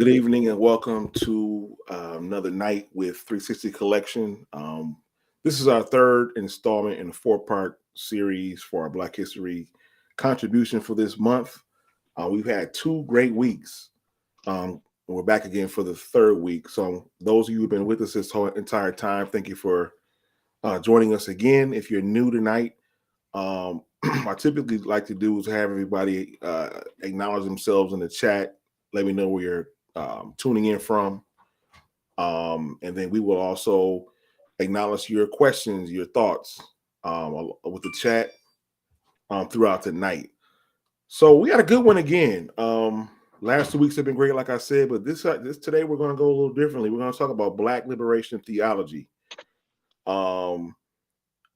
Good evening and welcome to another night with 360 Collection. This is our third installment in a four-part series for our Black History contribution for this month. We've had 2 great weeks. We're back again for the third week. So those of you who've been with us this whole entire time, thank you for joining us again. If you're new tonight, I typically like to do is have everybody acknowledge themselves in the chat. Let me know where you're tuning in from. And then we will also acknowledge your questions, your thoughts with the chat throughout the night. So we got a good one again. Last 2 weeks have been great, like I said, but this today we're going to go a little differently. We're going to talk about Black liberation theology.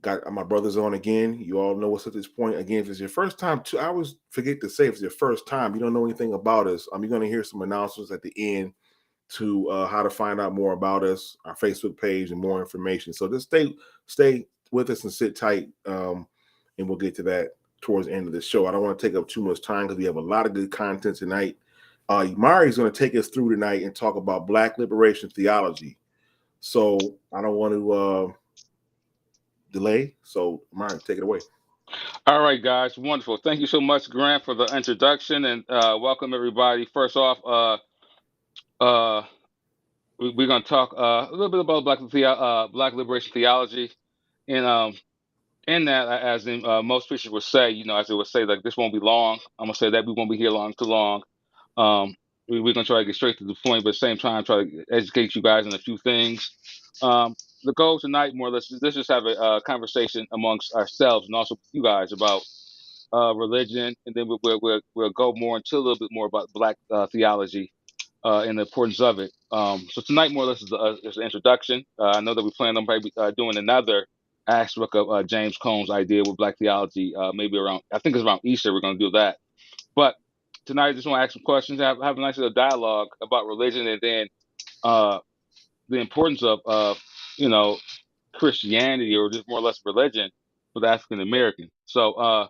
Got my brothers on again. You all know us at this point. Again, if it's your first time, I always forget to say if it's your first time, you don't know anything about us. You're going to hear some announcements at the end to how to find out more about us, our Facebook page, and more information. So just stay with us and sit tight, and we'll get to that towards the end of the show. I don't want to take up too much time because we have a lot of good content tonight. Mari's going to take us through tonight and talk about Black liberation theology. So I don't want to delay. So Mari, take it away. All right, guys. Wonderful. Thank you so much, Grant, for the introduction, and welcome everybody. First off, we're going to talk a little bit about Black liberation theology, and in that, as in most preachers would say, as they would say, like this won't be long. I'm gonna say that we won't be here too long. We're gonna try to get straight to the point, but at the same time, try to educate you guys on a few things. The goal tonight, more or less, is let's just have a conversation amongst ourselves and also you guys about religion, and then we'll go more into a little bit more about Black theology and the importance of it. So tonight, more or less, is an introduction. I know that we plan on probably doing another aspect of James Cone's idea with Black theology, maybe around, I think it's around Easter, we're going to do that. But tonight, I just want to ask some questions, have a nice little dialogue about religion, and then the importance of Christianity, or just more or less religion for the African American. So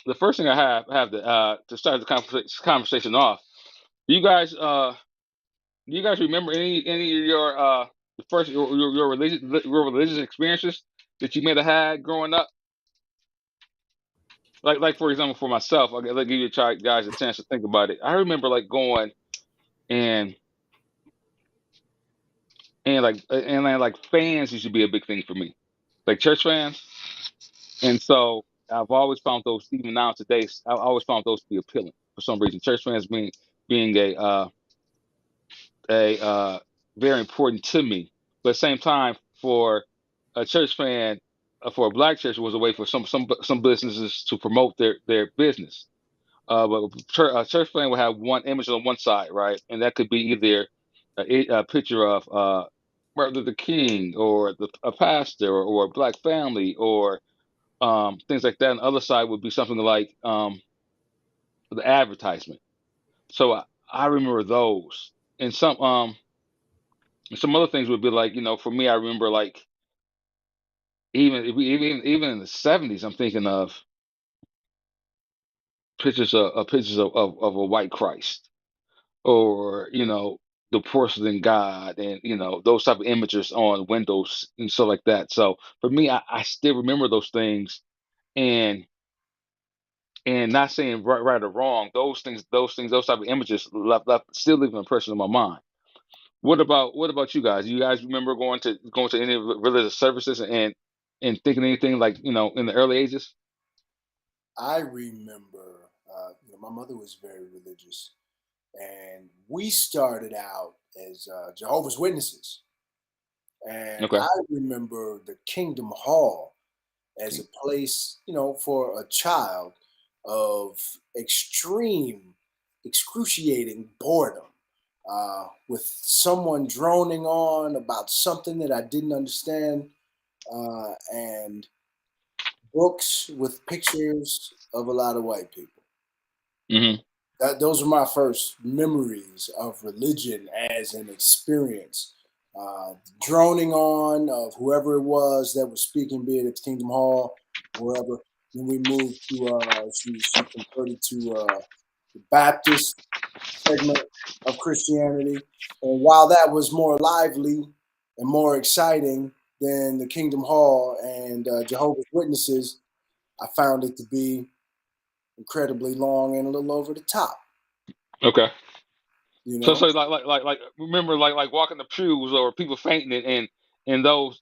the first thing I have to start the conversation off. Do you guys remember any of your the first your religious experiences that you may have had growing up? Like for example, for myself, I'll give you guys a chance to think about it. I remember like going and like fans used to be a big thing for me, like church fans, and so I've always found those, even now today, I always found those to be appealing for some reason. Church fans being a very important to me. But at the same time, for a church fan, for a Black church, it was a way for some businesses to promote their business. But a church fan would have one image on one side, right? And that could be either a picture of Martin Luther King, or a pastor, or a Black family, or things like that. And the other side would be something like the advertisement. So I remember those. And some other things would be like, for me, I remember like even in the '70s, I'm thinking of pictures of a white Christ, or the porcelain God, and those type of images on windows and stuff like that. So for me, I still remember those things, and not saying right or wrong, those type of images still leave an impression in my mind. What about you guys? You guys remember going to any religious services and thinking anything like in the early ages? I remember, my mother was very religious, and we started out as Jehovah's Witnesses. And Okay. I remember the Kingdom Hall as a place, for a child of extreme, excruciating boredom, with someone droning on about something that I didn't understand, and books with pictures of a lot of white people. Hmm. Those are my first memories of religion as an experience. Droning on of whoever it was that was speaking, be it at Kingdom Hall, wherever. Then we moved to she converted to the Baptist segment of Christianity. And while that was more lively and more exciting than the Kingdom Hall and Jehovah's Witnesses, I found it to be incredibly long and a little over the top. Okay. You So know? remember walking the pews or people fainting in those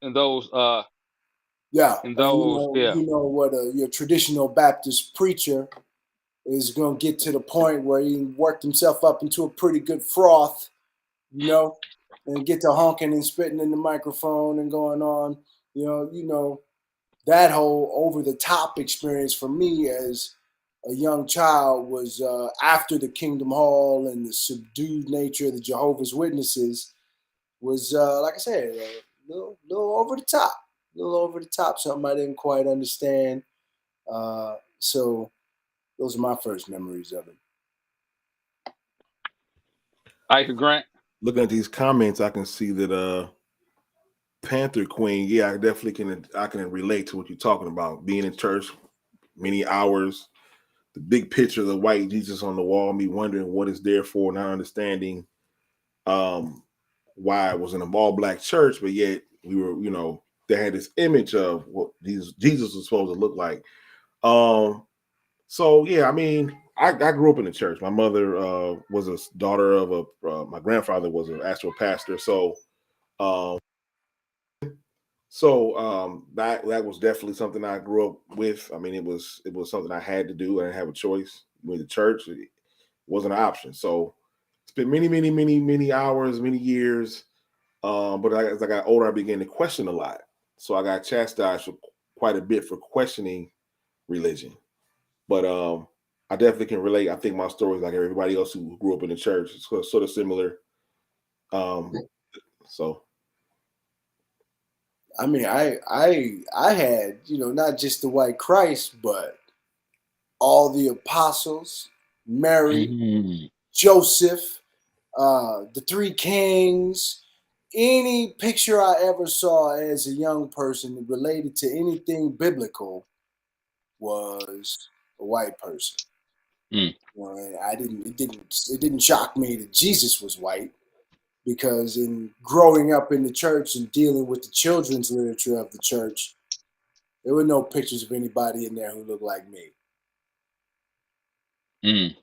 Yeah, in and those yeah. you know what your traditional Baptist preacher is going to get to the point where he worked himself up into a pretty good froth, you know, and get to honking and spitting in the microphone and going on, you know that whole over the top experience for me as a young child was after the Kingdom Hall and the subdued nature of the Jehovah's Witnesses was like I said, a little over the top, something I didn't quite understand. So those are my first memories of it. Ike Grant. Looking at these comments, I can see that Panther Queen, yeah, I can relate to what you're talking about. Being in church many hours, the big picture of the white Jesus on the wall, me wondering what it's there for, not understanding why it was in an all black church, but yet we were, they had this image of what Jesus was supposed to look like. So yeah, I mean, I grew up in the church. My mother was a daughter of my grandfather was an actual pastor. Um, that was definitely something I grew up with. I mean, it was something I had to do. I didn't have a choice. With the church, it wasn't an option. So spent many hours, many years. But as I got older, I began to question a lot. So I got chastised for quite a bit for questioning religion. But I definitely can relate. I think my story is like everybody else who grew up in the church. It's sort of similar. So I mean, I had, not just the white Christ, but all the apostles, Mary, Mm-hmm. Joseph, the three kings. Any picture I ever saw as a young person related to anything biblical was a white person. Mm. It didn't shock me that Jesus was white, because in growing up in the church and dealing with the children's literature of the church, there were no pictures of anybody in there who looked like me. Mm.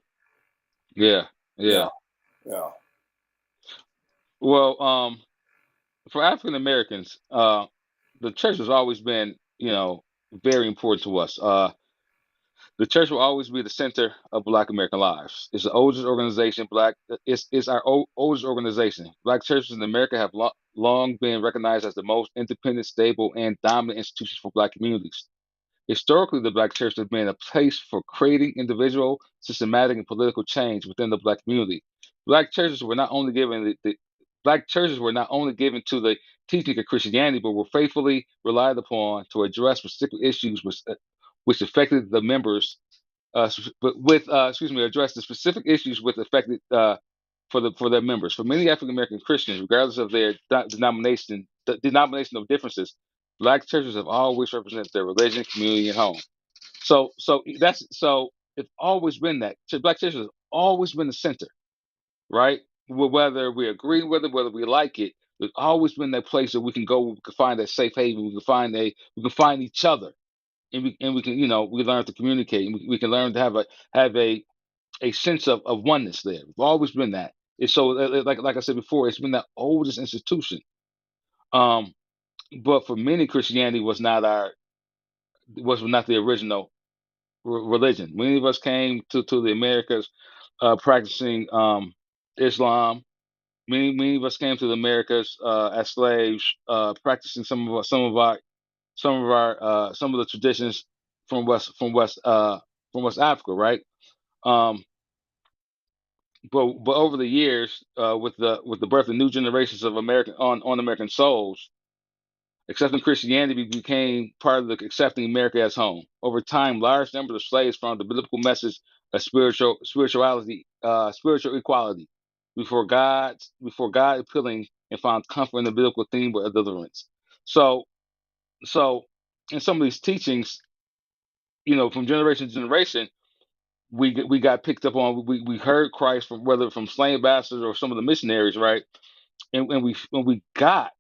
Yeah. Yeah. Yeah. Well, for African Americans, the church has always been, very important to us. The church will always be the center of Black American lives. It's the oldest organization. It's our oldest organization. Black churches in America have long been recognized as the most independent, stable, and dominant institutions for Black communities. Historically, the Black church has been a place for creating individual, systematic, and political change within the Black community. Black churches were not only given the Black churches were not only given to the teaching of Christianity, but were faithfully relied upon to address specific issues which affected the members. But with address the specific issues which affected for their members. For many African American Christians, regardless of their denominational differences, Black churches have always represented their religion, community, and home. So it's always been that. So Black churches have always been the center, right? Whether we agree with it, whether we like it, there's always been that place that we can go, we can find a safe haven, we can find each other, and we can we learn to communicate, and we can learn to have a sense of oneness there. We've always been that. It's so like I said before, it's been the oldest institution. Um, but for many, Christianity was not the original religion. Many of us came to the Americas practicing Islam. Many of us came to the Americas as slaves, practicing some of the traditions from West Africa, right? Um, but over the years, with the birth of new generations of on American souls, accepting Christianity became part of the accepting America as home. Over time, large numbers of slaves found the biblical message of spiritual equality before God appealing, and found comfort in the biblical theme of deliverance. So so in some of these teachings, from generation to generation, we got picked up on. We heard Christ from, whether from slave masters or some of the missionaries, right? And we got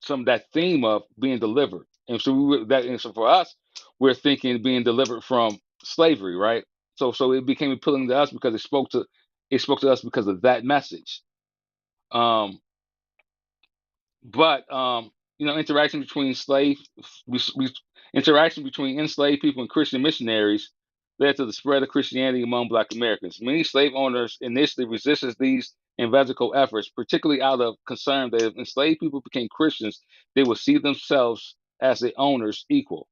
some of that theme of being delivered. And so and so for us, we're thinking being delivered from slavery, right? So it became appealing to us because it spoke to us because of that message. Um, but interaction between we, interaction between enslaved people and Christian missionaries led to the spread of Christianity among Black Americans. Many slave owners initially resisted these evangelical efforts, particularly out of concern that if enslaved people became Christians, they would see themselves as the owners equal.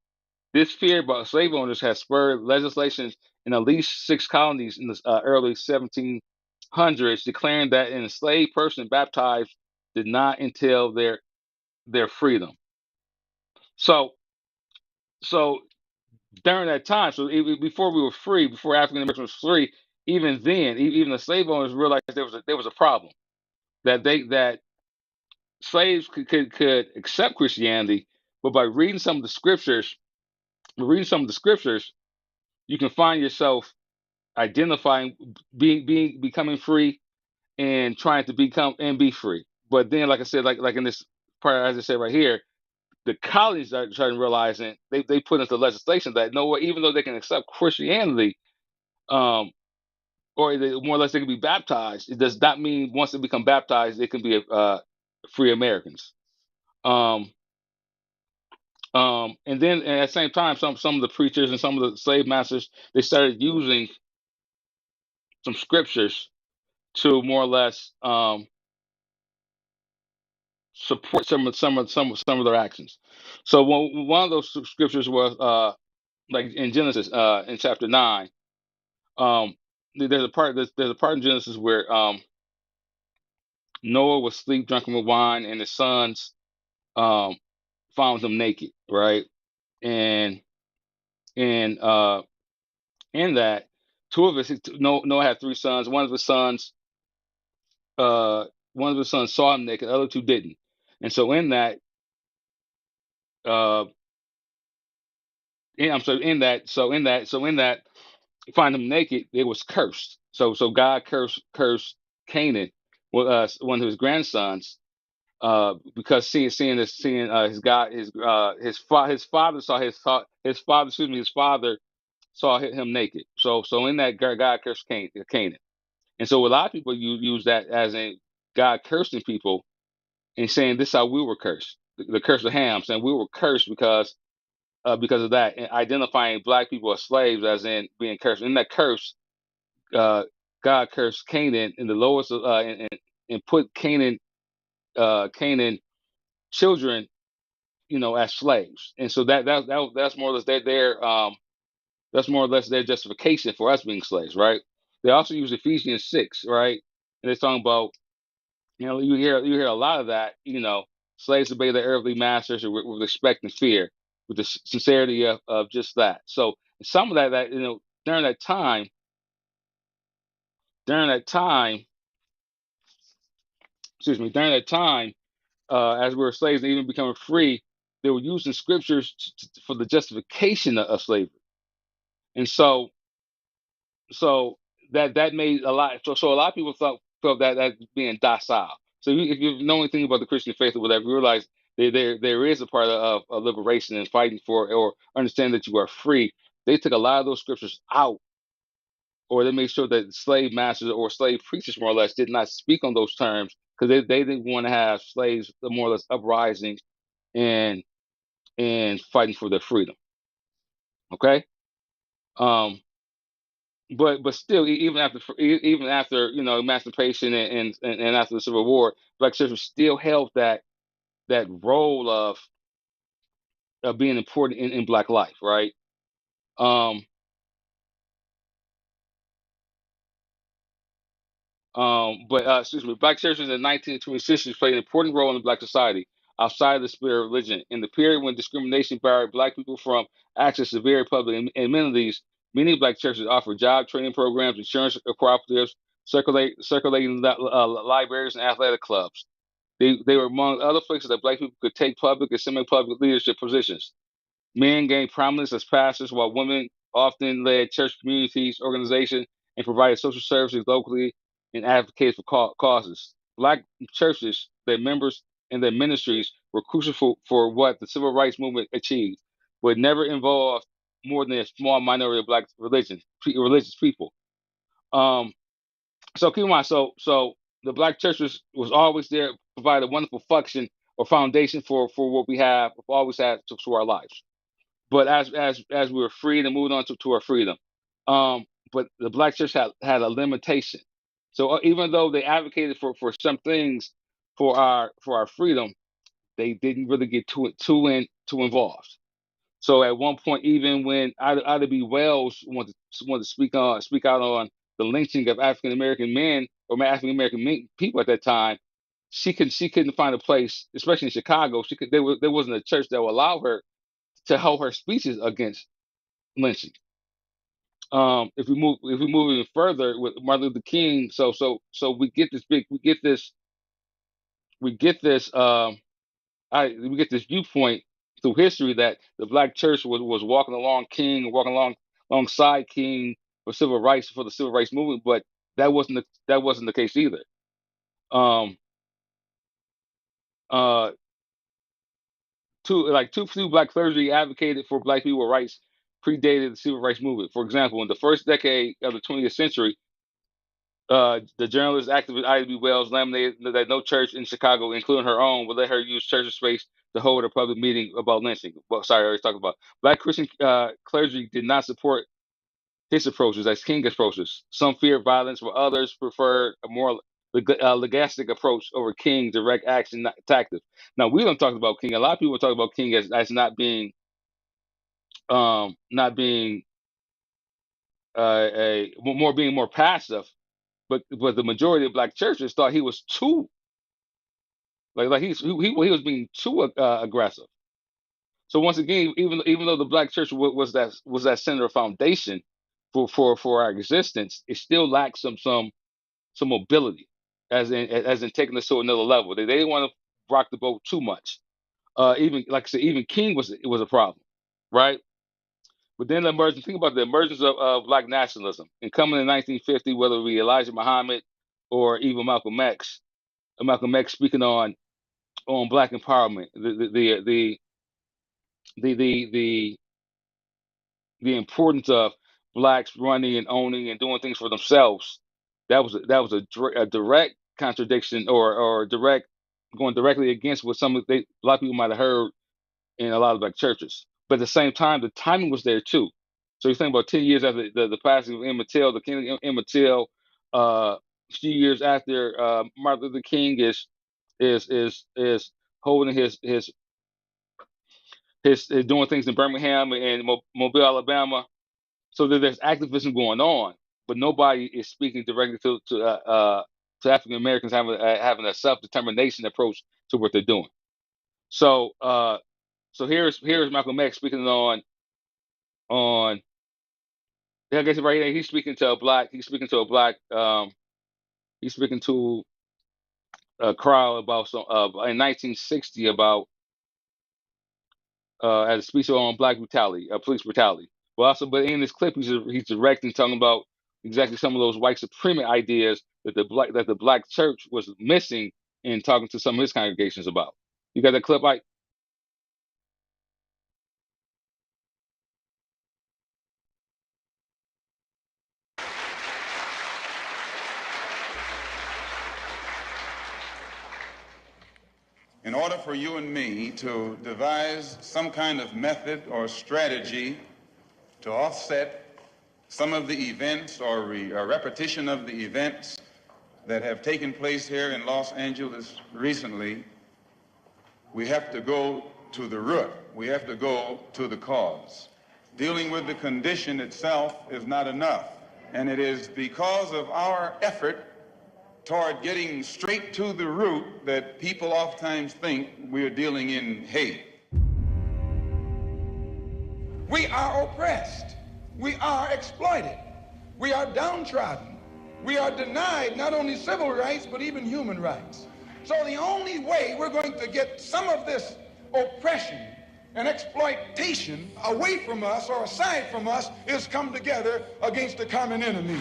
This fear by slave owners has spurred legislation in at least 6 colonies in the early 1700s, declaring that an enslaved person baptized did not entail their freedom. So so during that time, before we were free, before African Americans were free, even then, even the slave owners realized there was a problem, that slaves could accept Christianity, but by reading some of the scriptures, you can find yourself identifying, becoming free, and trying to become and be free. But then, like I said, like in this part, as I said right here, the colonies are starting realizing they put into legislation that no, even though they can accept Christianity, um, or more or less they can be baptized, it does not mean once they become baptized they can be free Americans. Um, and then at the same time, some of the preachers and some of the slave masters, they started using some scriptures to more or less support some of their actions. So one of those scriptures was like in Genesis in chapter 9. There's a part in Genesis where Noah was asleep, drinking with wine, and his sons um, found him naked, right? And and in that, Noah had 3 sons. Uh, one of his sons saw him naked, the other two didn't. And so in that, uh, I'm sorry, in that, find him naked, it was cursed. So God cursed Canaan, one of his grandsons, because his father saw his father saw him naked. So in that, God cursed Canaan. And so a lot of people use that as in God cursing people and saying this is how we were cursed. The curse of Ham, saying we were cursed because of that, and identifying Black people as slaves as in being cursed. In that curse, uh, God cursed Canaan in the lowest, and put Canaan children, as slaves. And so that's more or less that's more or less their justification for us being slaves, right? They also use Ephesians 6, right? And they're talking about, you hear a lot of that, slaves obey their earthly masters with respect and fear, with the sincerity of just that. So some of that during that time, during that time, excuse me, during that time, as we were slaves and even becoming free, they were using scriptures for the justification of slavery. And so that made a lot. So a lot of people felt that being docile. So if you know anything about the Christian faith or whatever, you realize there is a part of liberation and fighting for, or understand that you are free. They took a lot of those scriptures out, or they made sure that slave masters or slave preachers, more or less, did not speak on those terms because they didn't want to have slaves more or less uprising and fighting for their freedom. Okay. Um, but still, even after emancipation and after the Civil War, Black churches still held that role of being important in Black life, right? Um, but excuse me, Black churches in the 1920s played an important role in Black society outside of the sphere of religion. In the period when discrimination barred Black people from access to very public amenities, many Black churches offered job training programs, insurance cooperatives, circulating libraries, and athletic clubs. They were among other places that Black people could take public and semi-public leadership positions. Men gained prominence as pastors, while women often led church communities, organizations, and provided social services locally and advocated for causes. Black churches, their members, and their ministries were crucial for what the civil rights movement achieved, but never involved more than a small minority of black religious people. Um, so keep in mind, so the black church was always there, provided a wonderful function or foundation for what we have, always had to our lives. But as we were freed and moved on to our freedom, but the black church had a limitation. So even though they advocated for some things for our freedom, they didn't really get too involved. So at one point, even when Ida B. Wells wanted to speak out on the lynching of African American men or African American people at that time, she couldn't find a place, especially in Chicago. There wasn't a church that would allow her to hold her speeches against lynching. If we move even further with Martin Luther King, so we get this we get this viewpoint through history that the black church was walking along King, walking alongside King for civil rights for the civil rights movement, but that wasn't the case either. Um, uh, two black clergy advocated for black people rights predated the civil rights movement. For example, in the first decade of the 20th century, the journalist activist Ida B. Wells laminated that no church in Chicago, including her own, would let her use church space to hold a public meeting about lynching. Well, sorry, I already talked about. Black Christian clergy did not support his approaches as King approaches. Some feared violence, while others preferred a more legalistic approach over King direct action tactics. Now, we don't talk about King. A lot of people talk about King as not being not being a more being more passive, but the majority of black churches thought he was too he was being too aggressive. So once again, even though the black church was that center of foundation for our existence, it still lacks some mobility, as in taking us to another level. They didn't want to rock the boat too much. Even like I said, even King was a problem, right? But then think about the emergence of black nationalism and coming in 1950, whether it be Elijah Muhammad or even Malcolm X speaking on black empowerment, the the importance of blacks running and owning and doing things for themselves. A direct contradiction or direct going directly against what a lot of people might have heard in a lot of black churches. But at the same time, the timing was there too. So you think about 10 years after the passing of Emmett Till, the killing of Emmett Till, a few years after Martin Luther King is holding his doing things in Birmingham and Mobile, Alabama. So there's activism going on, but nobody is speaking directly to African Americans having a self determination approach to what they're doing. So here's Malcolm X speaking on I guess right here he's speaking to a black he's speaking to a crowd about in 1960 about as a speech on black brutality, police brutality. But in this clip, he's directing, talking about exactly some of those white supremacy ideas that the black church was missing in talking to some of his congregations about. You got that clip, Ike? In order for you and me to devise some kind of method or strategy to offset some of the events or a repetition of the events that have taken place here in Los Angeles recently, we have to go to the root. We have to go to the cause. Dealing with the condition itself is not enough. And it is because of our effort toward getting straight to the root that people oftentimes think we're dealing in hate. We are oppressed. We are exploited. We are downtrodden. We are denied not only civil rights, but even human rights. So the only way we're going to get some of this oppression and exploitation away from us or aside from us is come together against the common enemy.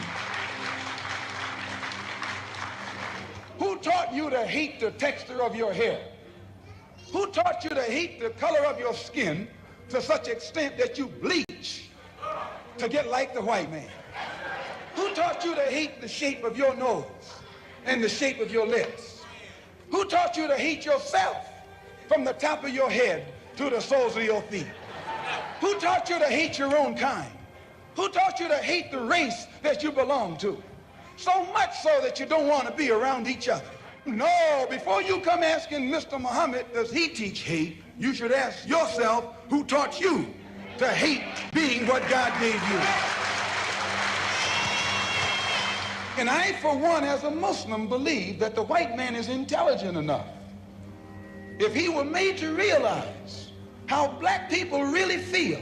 Who taught you to hate the texture of your hair? Who taught you to hate the color of your skin to such extent that you bleach to get like the white man? Who taught you to hate the shape of your nose and the shape of your lips? Who taught you to hate yourself from the top of your head to the soles of your feet? Who taught you to hate your own kind? Who taught you to hate the race that you belong to? So much so that you don't want to be around each other. No, before you come asking Mr. Muhammad, does he teach hate, you should ask yourself, who taught you to hate being what God gave you? And I, for one, as a Muslim, believe that the white man is intelligent enough. If he were made to realize how black people really feel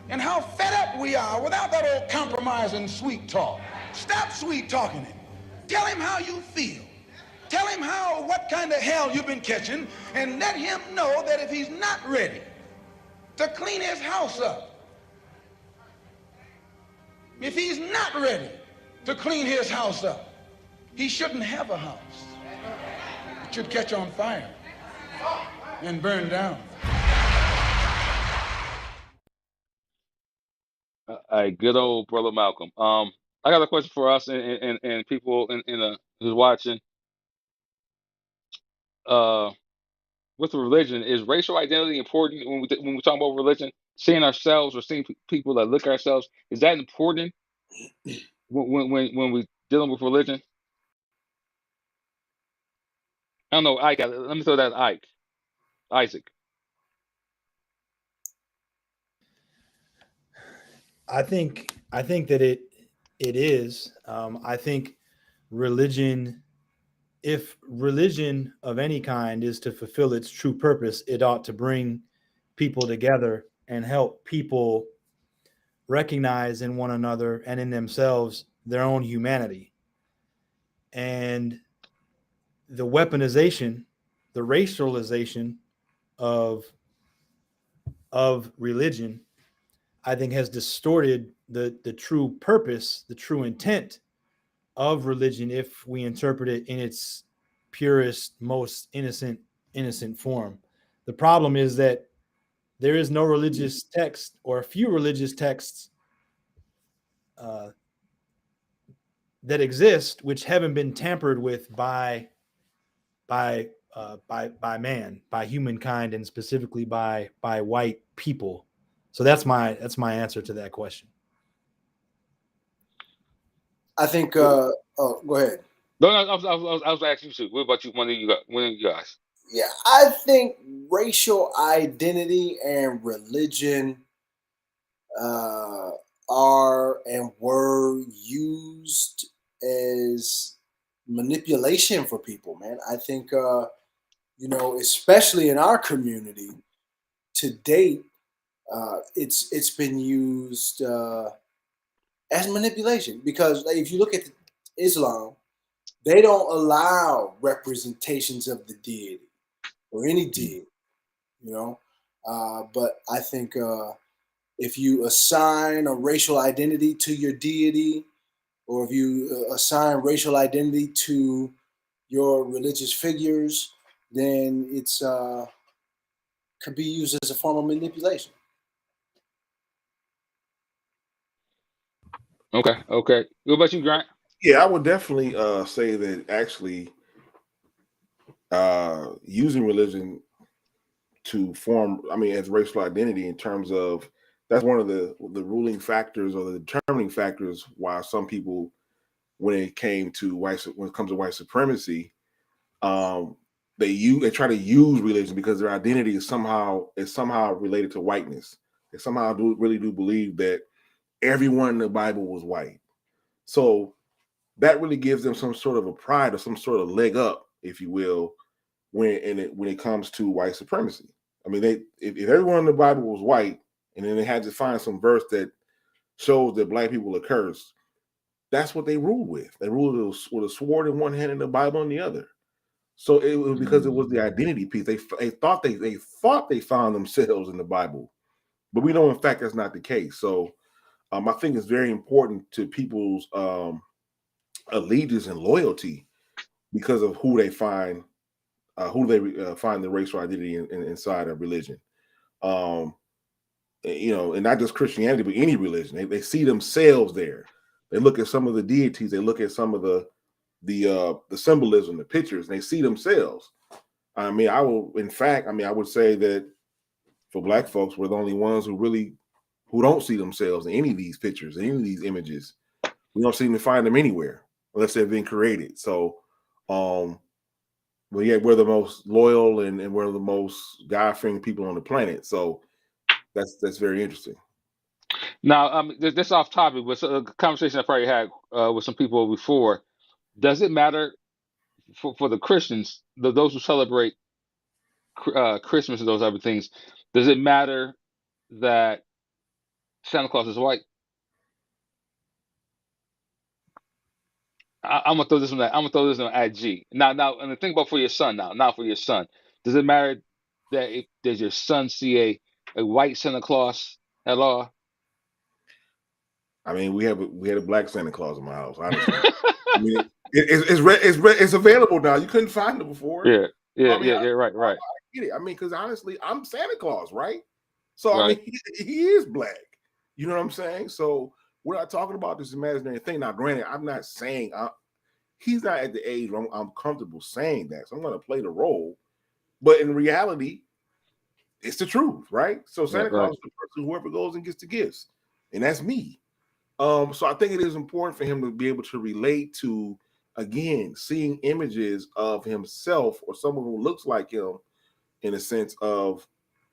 and how fed up we are without that old compromise and sweet talk. Stop sweet talking him. Tell him how you feel. Tell him what kind of hell you've been catching, and let him know that if he's not ready to clean his house up, if he's not ready to clean his house up, he shouldn't have a house. It should catch on fire and burn down. Good old brother Malcolm. I got a question for us and people who's watching. With religion, is racial identity important when we talk about religion? Seeing ourselves or seeing people that look at ourselves, is that important when we dealing with religion? I don't know, Ike. Let me throw that at Isaac. I think that it is. I think religion, if religion of any kind is to fulfill its true purpose, it ought to bring people together and help people recognize in one another and in themselves their own humanity. And the weaponization, the racialization of religion, I think has distorted the true purpose, the true intent of religion if we interpret it in its purest, most innocent form. The problem is that there is no religious text or a few religious texts that exist which haven't been tampered with by man, by humankind, and specifically by white people. So that's my answer to that question. I think. Go ahead. No, I was asking you too. What about you? One of you guys? Yeah, I think racial identity and religion are and were used as manipulation for people, man. I think, especially in our community to date, it's been used as manipulation because if you look at Islam, they don't allow representations of the deity or any deity, but I think if you assign a racial identity to your deity, or if you assign racial identity to your religious figures, then it's could be used as a form of manipulation. Okay. What about you, Grant? Yeah, I would definitely say that actually using religion to form, as racial identity in terms of, that's one of the ruling factors or the determining factors why some people, when it comes to white supremacy, they try to use religion because their identity is somehow related to whiteness. They somehow really do believe that everyone in the Bible was white. So that really gives them some sort of a pride or some sort of leg up, if you will, when it comes to white supremacy. If everyone in the Bible was white, and then they had to find some verse that shows that black people are cursed, that's what they ruled with. They ruled with a sword in one hand and the Bible in the other. So it was because it was the identity piece. They thought they found themselves in the Bible, but we know in fact that's not the case. So I think it's very important to people's allegiance and loyalty because of who they find find the racial identity inside of religion. And not just Christianity, but any religion. They see themselves there. They look at some of the deities. They look at some of the symbolism, the pictures, and they see themselves. I would say that for Black folks, we're the only ones who don't see themselves in any of these pictures, in any of these images. We don't seem to find them anywhere unless they've been created. So, but yet we're the most loyal and we're the most God-fearing people on the planet. So that's very interesting. Now, this off topic, but a conversation I probably had with some people before. Does it matter for the Christians, those who celebrate Christmas and those other things? Does it matter that Santa Claus is white? I'm gonna throw this one. I'm gonna throw this on IG. Now, and think about for your son. Now for your son, does it matter that does your son see a white Santa Claus at all? I mean, we had a Black Santa Claus in my house. Honestly, I mean, it's available now. You couldn't find it before. Yeah. Right. I get it. I mean, because honestly, I'm Santa Claus, right? So right. I mean, he is Black. You know what I'm saying? So we're not talking about this imaginary thing. Now, granted, I'm not saying he's not at the age where I'm comfortable saying that. So I'm going to play the role, but in reality, it's the truth, right? So Santa Claus is the person whoever goes and gets the gifts, and that's me. So I think it is important for him to be able to relate to, again, seeing images of himself or someone who looks like him in a sense of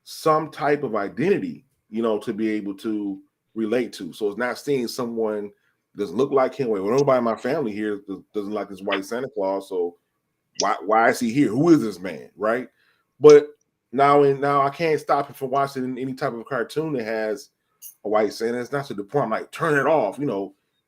some type of identity, to be able to relate to. So it's not seeing someone that doesn't look like him. Well, nobody in my family here doesn't like this white Santa Claus. So why is he here? Who is this man? Right. But now I can't stop him from watching any type of cartoon that has a white Santa. It's not to the point I'm like, turn it off.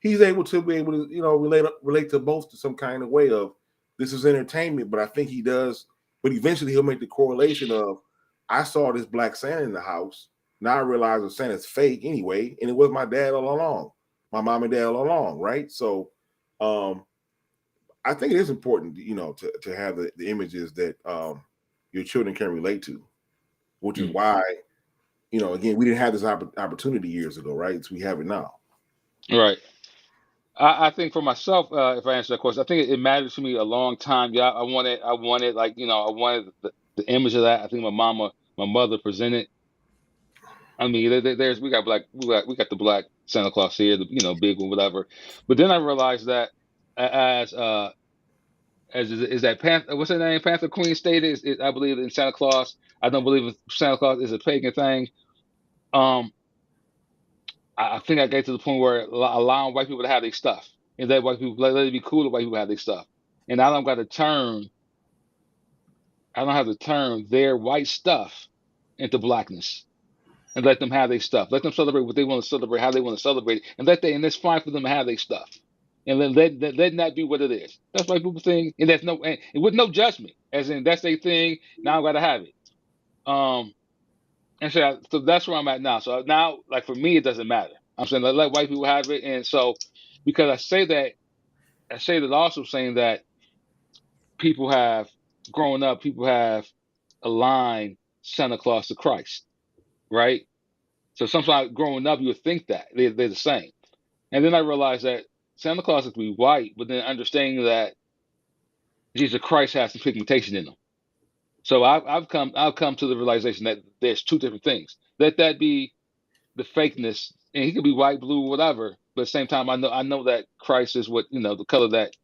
He's able to relate to both to some kind of way of this is entertainment, but I think he does. But eventually he'll make the correlation of I saw this Black Santa in the house. Now I realize that Santa's fake anyway, and it was my dad all along, my mom and dad all along, right? So I think it is important, to have the images that your children can relate to, which is why, again, we didn't have this opportunity years ago, right? So we have it now. Right. I think for myself, if I answer that question, I think it mattered to me a long time. Yeah, I wanted I wanted the image of that. I think my mother presented. I mean, we got the Black Santa Claus here, the big one, whatever. But then I realized that as is that Panther, what's her name? Panther Queen stated, I believe in Santa Claus. I don't believe in Santa Claus is a pagan thing. I think I get to the point where allowing white people to have their stuff, and let white people let it be cool to white people have their stuff, and I don't have to turn their white stuff into blackness, and let them have their stuff. Let them celebrate what they want to celebrate, how they want to celebrate, and and it's fine for them to have their stuff, and let that be what it is. That's white people thing, and and with no judgment, as in that's their thing. Now I got to have it. And so that's where I'm at now. So now, like for me, it doesn't matter. I'm saying let white people have it, and so because I say that also saying that people have grown up, people have aligned Santa Claus to Christ, right? So sometimes growing up, you would think that they're the same, and then I realized that Santa Claus has to be white, but then understanding that Jesus Christ has some pigmentation in him. So I've come to the realization that there's two different things. Let that be the fakeness, and he could be white, blue, whatever. But at the same time, I know that Christ is the color that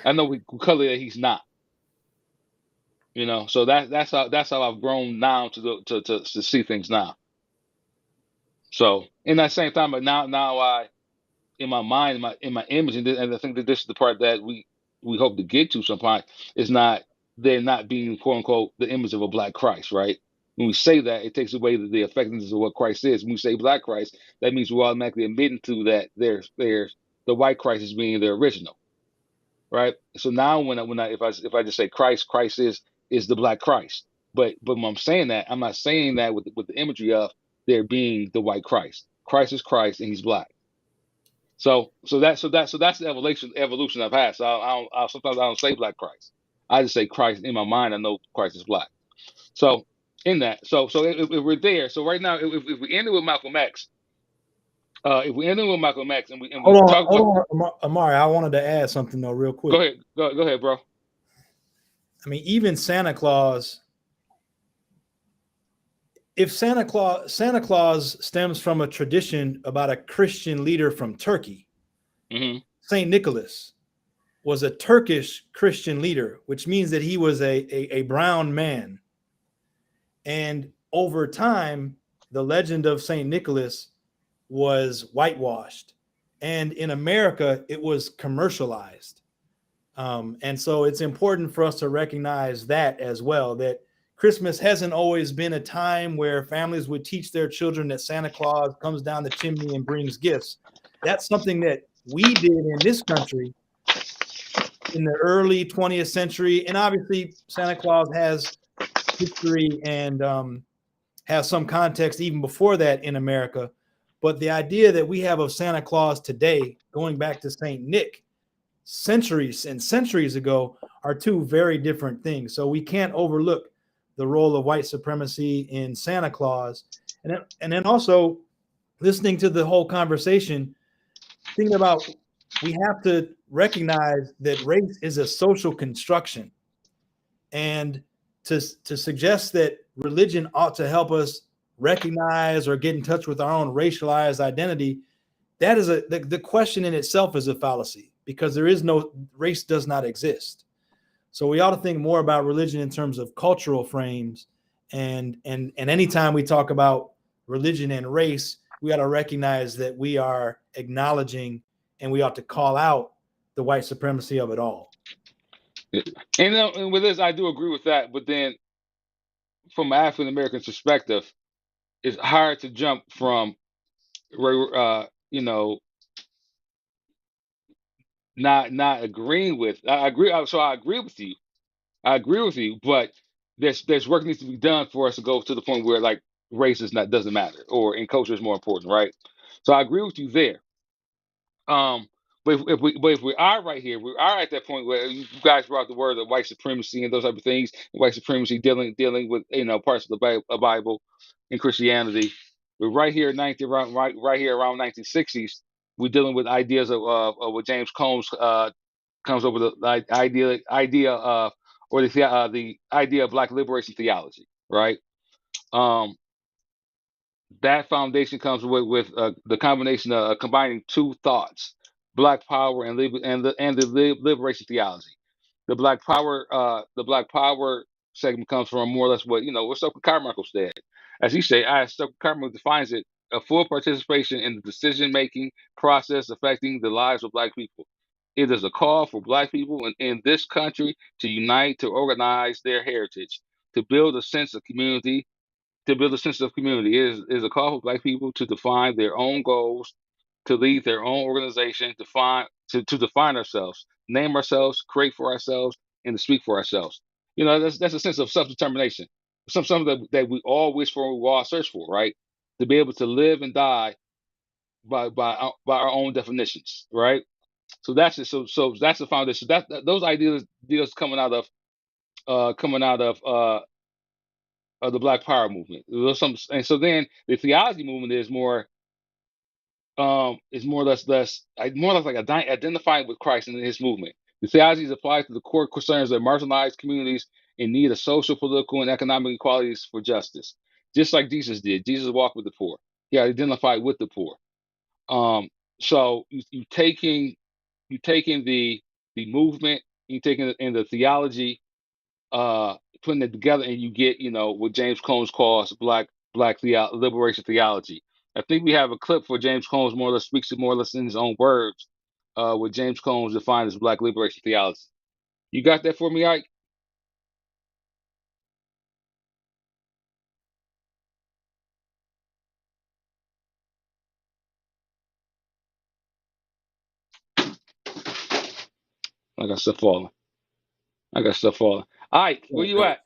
I know what color that he's not. So that's how I've grown now to see things now. So in that same time, but now I in my mind, in my image, and I think that this is the part that we hope to get to some point is not they're not being quote unquote the image of a Black Christ, right? When we say that, it takes away the effectiveness of what Christ is. When we say Black Christ, that means we're automatically admitting to that there's the white Christ as being the original. right? So now if I just say Christ, Christ is the Black Christ. But when I'm saying that, I'm not saying that with the imagery of there being the white Christ. Christ is Christ and he's black. So that's the evolution I've had. So sometimes I don't say Black Christ. I just say Christ in my mind. I know Christ is black. So in that, if we're there, so right now, if we ended with Malcolm X, if we ended with Malcolm X and we talk about, Hold on, Amari. I wanted to add something though, real quick. go ahead, bro. I mean, even Santa Claus. If Santa Claus stems from a tradition about a Christian leader from Turkey, Mm-hmm. Saint Nicholas was a Turkish Christian leader, which means that he was a brown man. And over time, the legend of Saint Nicholas was whitewashed. And in America, it was commercialized. And so it's important for us to recognize that as well, that Christmas hasn't always been a time where families would teach their children that Santa Claus comes down the chimney and brings gifts. That's something that we did in this country in the early 20th century. And obviously, Santa Claus has history and has some context even before that in America. But the idea that we have of Santa Claus today, going back to St. Nick, centuries and centuries ago, are two very different things. So we can't overlook the role of white supremacy in Santa Claus. And then also listening to the whole conversation, thinking about we have to recognize that race is a social construction. And to suggest that religion ought to help us recognize or get in touch with our own racialized identity, that is the question in itself is a fallacy, because there is no race, does not exist. So we ought to think more about religion in terms of cultural frames, and anytime we talk about religion and race, we ought to recognize that we are acknowledging and we ought to call out the white supremacy of it all. And with this, I do agree with that. But then, from an African American perspective, it's hard to jump from, not agreeing with. I agree. So I agree with you. I agree with you. But there's work needs to be done for us to go to the point where like race doesn't matter, or in culture is more important, right? So I agree with you there. Um, but if we are right here, we are at that point where you guys brought the word of white supremacy and those type of things. White supremacy dealing with parts of the Bible and Christianity. We're right here, right here around 1960s. We're dealing with ideas of what James Combs comes up with the idea of, or the idea of Black liberation theology, right? Um, that foundation comes with the combination of combining two thoughts: Black power and the liberation theology. The Black Power segment comes from more or less what Stokely Carmichael said. As he said, Stokely Carmichael defines it: a full participation in the decision making process affecting the lives of Black people. It is a call for Black people in this country to unite, to organize their heritage, to build a sense of community, is a call for Black people to define their own goals, to lead their own organization, to define ourselves, name ourselves, create for ourselves, and to speak for ourselves. That's a sense of self determination, something that we all wish for, we all search for, right? To be able to live and die by our own definitions, right? So that's it. So that's the foundation. Those ideas coming out of the Black Power movement. And so then the theology movement is more or less like identifying with Christ and his movement. The theology is applied to the core concerns of marginalized communities in need of social, political, and economic equalities for justice, just like Jesus did. Jesus walked with the poor. He identified with the poor. So you taking the movement, you taking it in the theology, putting it together, and you get what James Combs calls liberation theology. I think we have a clip for James Combs, more or less speaks it more or less in his own words, what James Combs defined as Black liberation theology. You got that for me, Ike? I got stuff falling. Ike, where you at?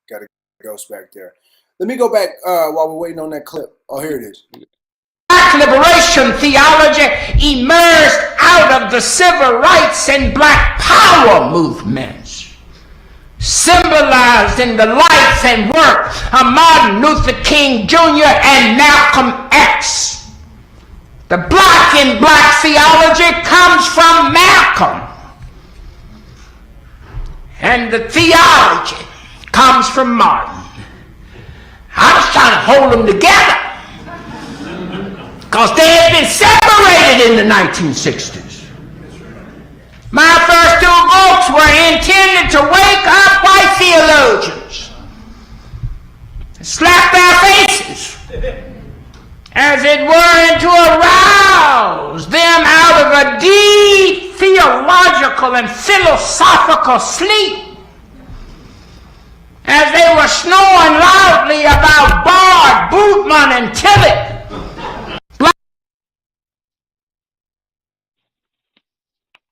Got a ghost back there. Let me go back while we're waiting on that clip. Oh, here it is. Black liberation theology emerged out of the civil rights and black power movements, symbolized in the life and work of Martin Luther King Jr. and Malcolm X. The black in black theology comes from Malcolm, and the theology comes from Martin. I was trying to hold them together because they had been separated in the 1960s. My first two books were intended to wake up white theologians, slap their faces, as it were, and to arouse them out of a deep theological and philosophical sleep as they were snoring loudly about Bard, Bootman, and Tillich.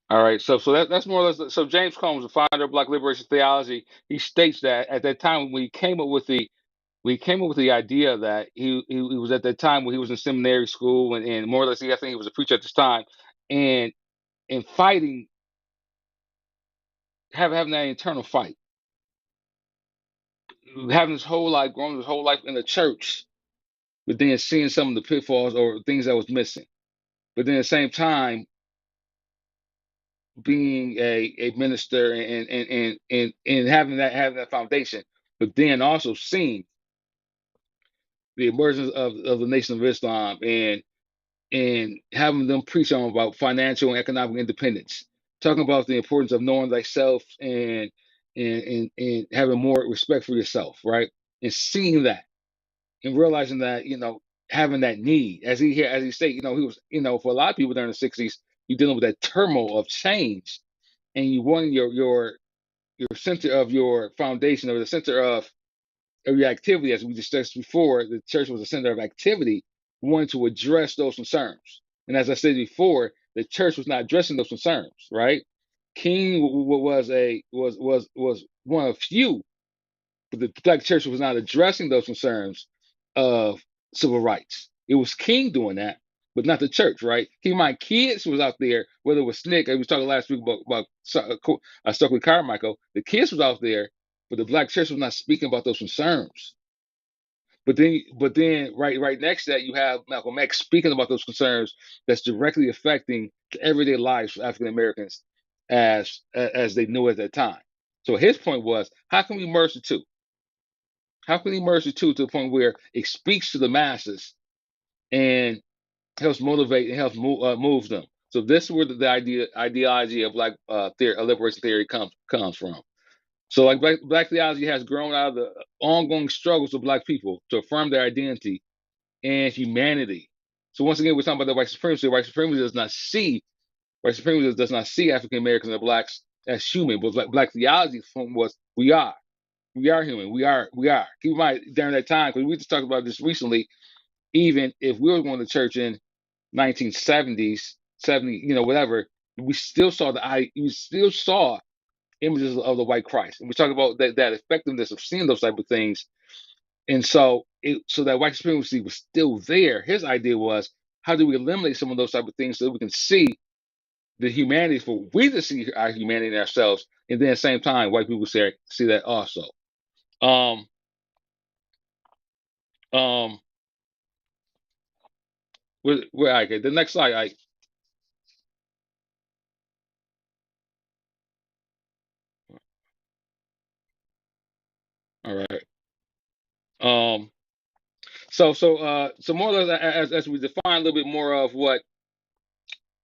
All right, so that's more or less. So James Combs, the founder of Black Liberation Theology, he states that at that time when he came up with the idea that he was at that time when he was in seminary school and more or less I think he was a preacher at this time, and fighting, having that internal fight, having his whole life, growing his whole life in the church, but then seeing some of the pitfalls or things that was missing, but then at the same time being a minister and having that foundation, but then also seeing the emergence of the Nation of Islam and having them preach on about financial and economic independence, talking about the importance of knowing thyself and having more respect for yourself, right? And seeing that and realizing that, having that need, as he said, he was, for a lot of people during the 60s, you're dealing with that turmoil of change, and you want your center of your foundation, or the center of your activity, as we discussed before, the church was a center of activity, wanted to address those concerns. And as I said before, the church was not addressing those concerns, right? King was one of few, but the black church was not addressing those concerns of civil rights. It was King doing that, but not the church, right? Keep in mind, kids was out there, whether it was Snick, we was talking last week about Stokely Carmichael, the kids was out there, but the black church was not speaking about those concerns. But then, right next to that, you have Malcolm X speaking about those concerns that's directly affecting the everyday lives of African Americans as they knew at that time. So his point was, how can we merge the two? How can we merge the two to the point where it speaks to the masses and helps motivate and helps move them? So this is where the ideology of black liberation theory comes from. So like black theology has grown out of the ongoing struggles of black people to affirm their identity and humanity. So once again, we're talking about the white supremacy. White supremacy does not see African Americans and blacks as human. But black theology was we are human. We are. Keep in mind during that time, because we just talked about this recently. Even if we were going to church in 1970s, 70, whatever, we still saw images of the white Christ, and we talk about that effectiveness of seeing those type of things. And so that white supremacy was still there. His idea was, how do we eliminate some of those type of things so that we can see the humanity, for we to see our humanity in ourselves, and then at the same time, white people see that also. Um, um, where I get the next slide, all right. So more or less, as we define a little bit more of what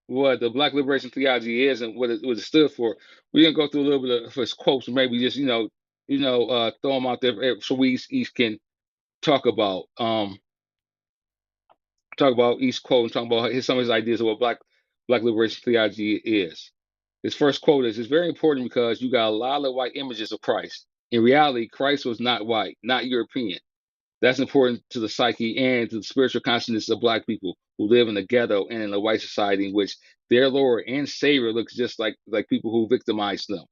the Black liberation theology is and what it stood for, we're gonna go through a little bit of his quotes and maybe just throw them out there so we each can talk about each quote and talk about some of his ideas of what Black liberation theology is. His first quote is, "It's very important because you got a lot of white images of Christ. In reality, Christ was not white, not European. That's important to the psyche and to the spiritual consciousness of Black people. who live in the ghetto and in the white society in which their Lord and Savior looks just like people who victimize them.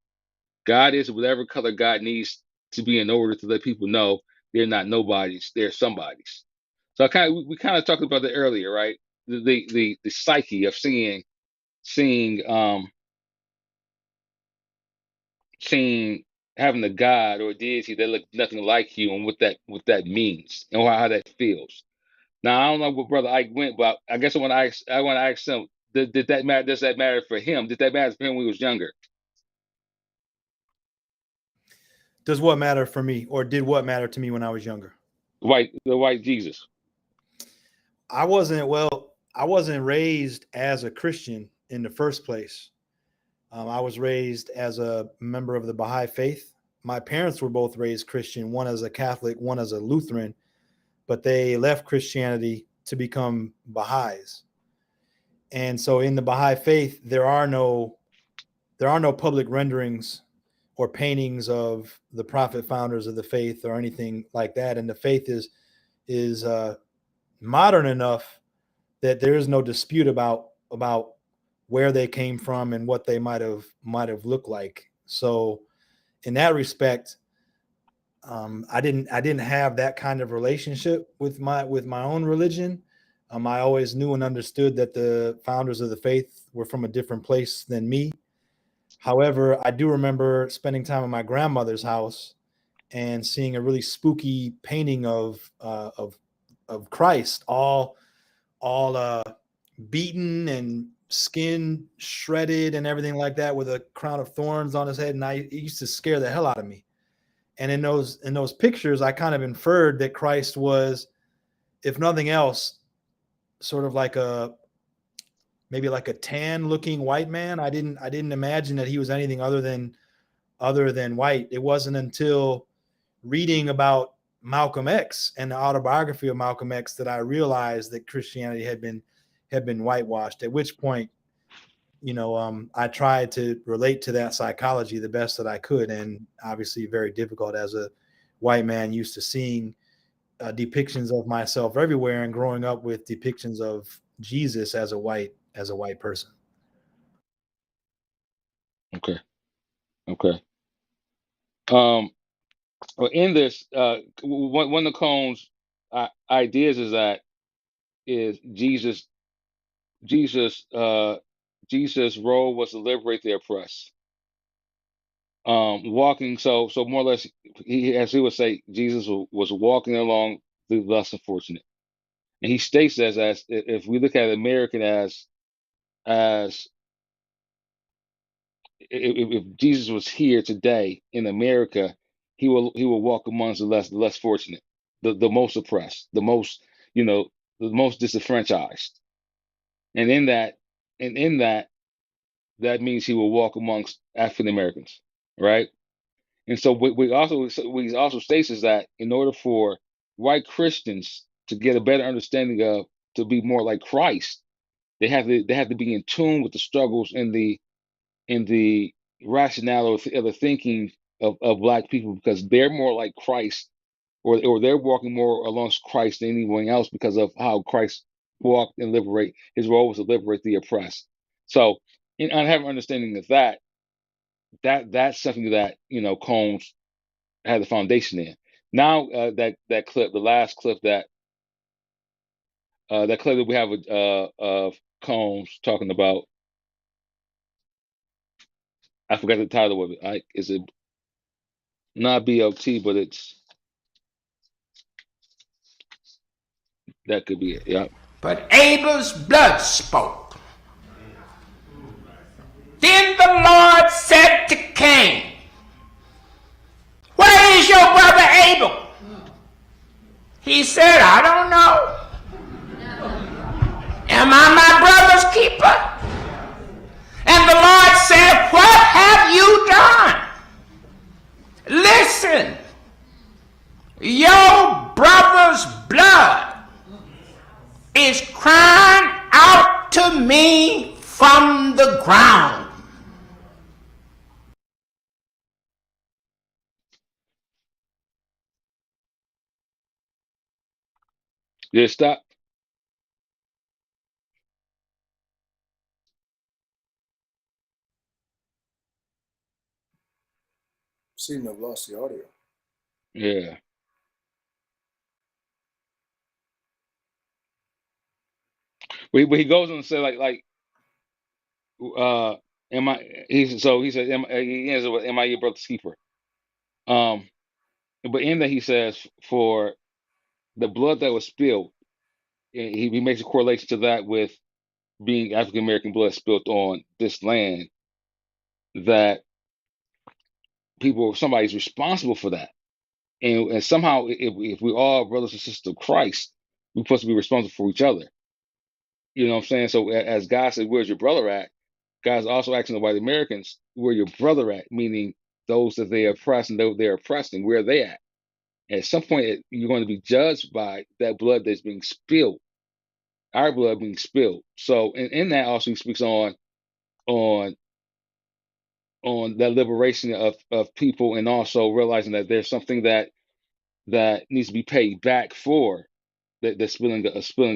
God is whatever color God needs to be in order to let people know they're not nobodies, they're somebodies. So we kind of talked about that earlier, right? The psyche of seeing seeing having a God or a deity that look nothing like you, and what that means and how that feels. Now I don't know where Brother Ike went, but I guess I want to ask him, did that matter? Does that matter for him? Did that matter for him when he was younger? Does what matter for me, or did what matter to me when I was younger? The white Jesus. I wasn't raised as a Christian in the first place. I was raised as a member of the Baha'i faith. My parents were both raised Christian, one as a Catholic, one as a Lutheran, but they left Christianity to become Baha'is. And so in the Baha'i faith, there are no public renderings or paintings of the prophet founders of the faith or anything like that. And the faith is modern enough that there is no dispute about where they came from and what they might have looked like. So in that respect, I didn't have that kind of relationship with my own religion. I always knew and understood that the founders of the faith were from a different place than me. However, I do remember spending time at my grandmother's house and seeing a really spooky painting of Christ, all beaten and skin shredded and everything like that, with a crown of thorns on his head. And it used to scare the hell out of me. And in those pictures, I kind of inferred that Christ was, if nothing else, sort of maybe like a tan looking white man. I didn't imagine that he was anything other than white. It wasn't until reading about Malcolm X and the autobiography of Malcolm X that I realized that Christianity had been whitewashed, at which point, I tried to relate to that psychology the best that I could. And obviously very difficult as a white man used to seeing depictions of myself everywhere and growing up with depictions of Jesus as a white person. Okay. Well, in this, one of Cohn's ideas is Jesus Jesus' role was to liberate the oppressed. Walking, so more or less, as he would say, Jesus was walking along the less unfortunate, and he states as if we look at American as if Jesus was here today in America, he will walk amongst the less fortunate, the most oppressed, the most disenfranchised, and in that means he will walk amongst African Americans, right? And so we also states is that in order for white Christians to get a better understanding of, to be more like Christ, they have to be in tune with the struggles and the rationale of the thinking of Black people, because they're more like Christ, or they're walking more along Christ than anyone else, because of how Christ walked and liberate. His role was to liberate the oppressed. So, I have an understanding of that's something that Combs had the foundation in. Now that clip, the last clip that clip that we have of Combs talking about, I forgot the title of it. Is it not BLT, but that could be it. Yeah. But Abel's blood spoke. Then the Lord said to Cain, "Where is your brother Abel?" He said, "I don't know. Am I my brother's keeper?" And the Lord said, "What have you done? Listen, your brother's blood is crying out to me from the ground." Did it stop? Seem to have lost the audio. Yeah. But he goes on to say am I? He said, he ends with, "Am I your brother's keeper?" But in that he says, for the blood that was spilled, he makes a correlation to that with being African American blood spilled on this land, that somebody's responsible for that. And somehow, if we're all brothers and sisters of Christ, we're supposed to be responsible for each other. You know what I'm saying? So as God said, "Where's your brother at?" God's also asking the white Americans, "Where your brother at?" Meaning those that they oppress and those they're oppressing, where are they at? At some point, you're going to be judged by that blood that's being spilled, our blood being spilled. So in that also he speaks on that liberation of people, and also realizing that there's something that needs to be paid back for the spilling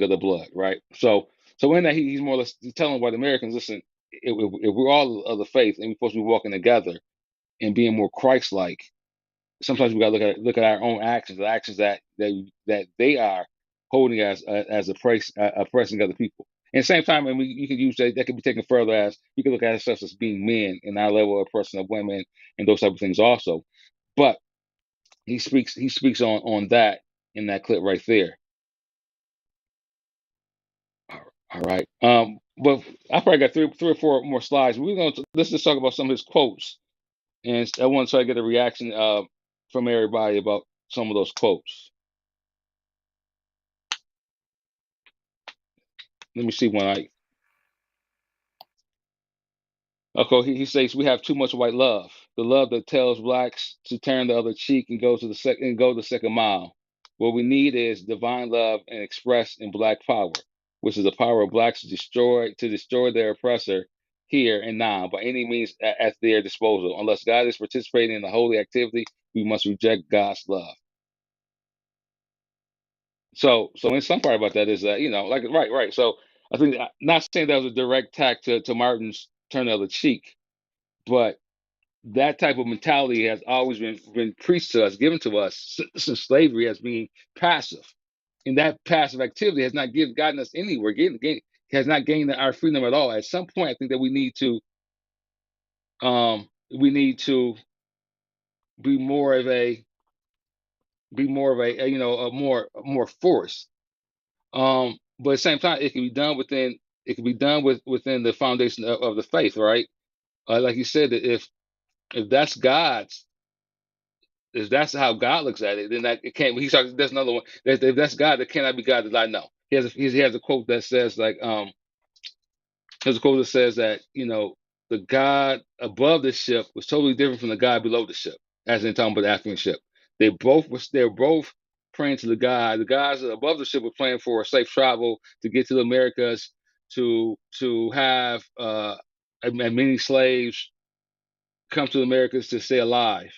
of the blood, right? So in that he's more or less telling white Americans, listen, if we're all of the faith and we're supposed to be walking together and being more Christ-like, sometimes we got to look at our own actions, the actions that they are holding as oppressing other people. And at the same time, and you can use that can be taken further as you can look at ourselves as being men and our level of oppression of women and those type of things also. But he speaks on that in that clip right there. All right. But I probably got three or four more slides. Let's just talk about some of his quotes, and I want to try to get a reaction from everybody about some of those quotes. Let me see one. Okay, he says we have too much white love, the love that tells blacks to turn the other cheek and go the second mile. What we need is divine love and expressed in black power, which is the power of blacks to destroy their oppressor here and now by any means at their disposal. Unless God is participating in the holy activity, we must reject God's love. So in some part about that is that right. So I think not saying that was a direct attack to Martin's turn the other cheek, but that type of mentality has always been preached to us, given to us since slavery as being passive. And that passive activity has not gotten us anywhere, has not gained our freedom at all. At some point, I think that we need to be more of a more force. But at the same time, it can be done within the foundation of the faith, right? Like you said, that if that's God's, if that's how God looks at it, then that it can't. There's another one. If that's God, that cannot be God that I know. He has a quote that says there's a quote that says that the God above the ship was totally different from the God below the ship, as in talking about the African ship. They're both praying to the God. The guys above the ship were praying for safe travel to get to the Americas, to have and many slaves come to the Americas to stay alive.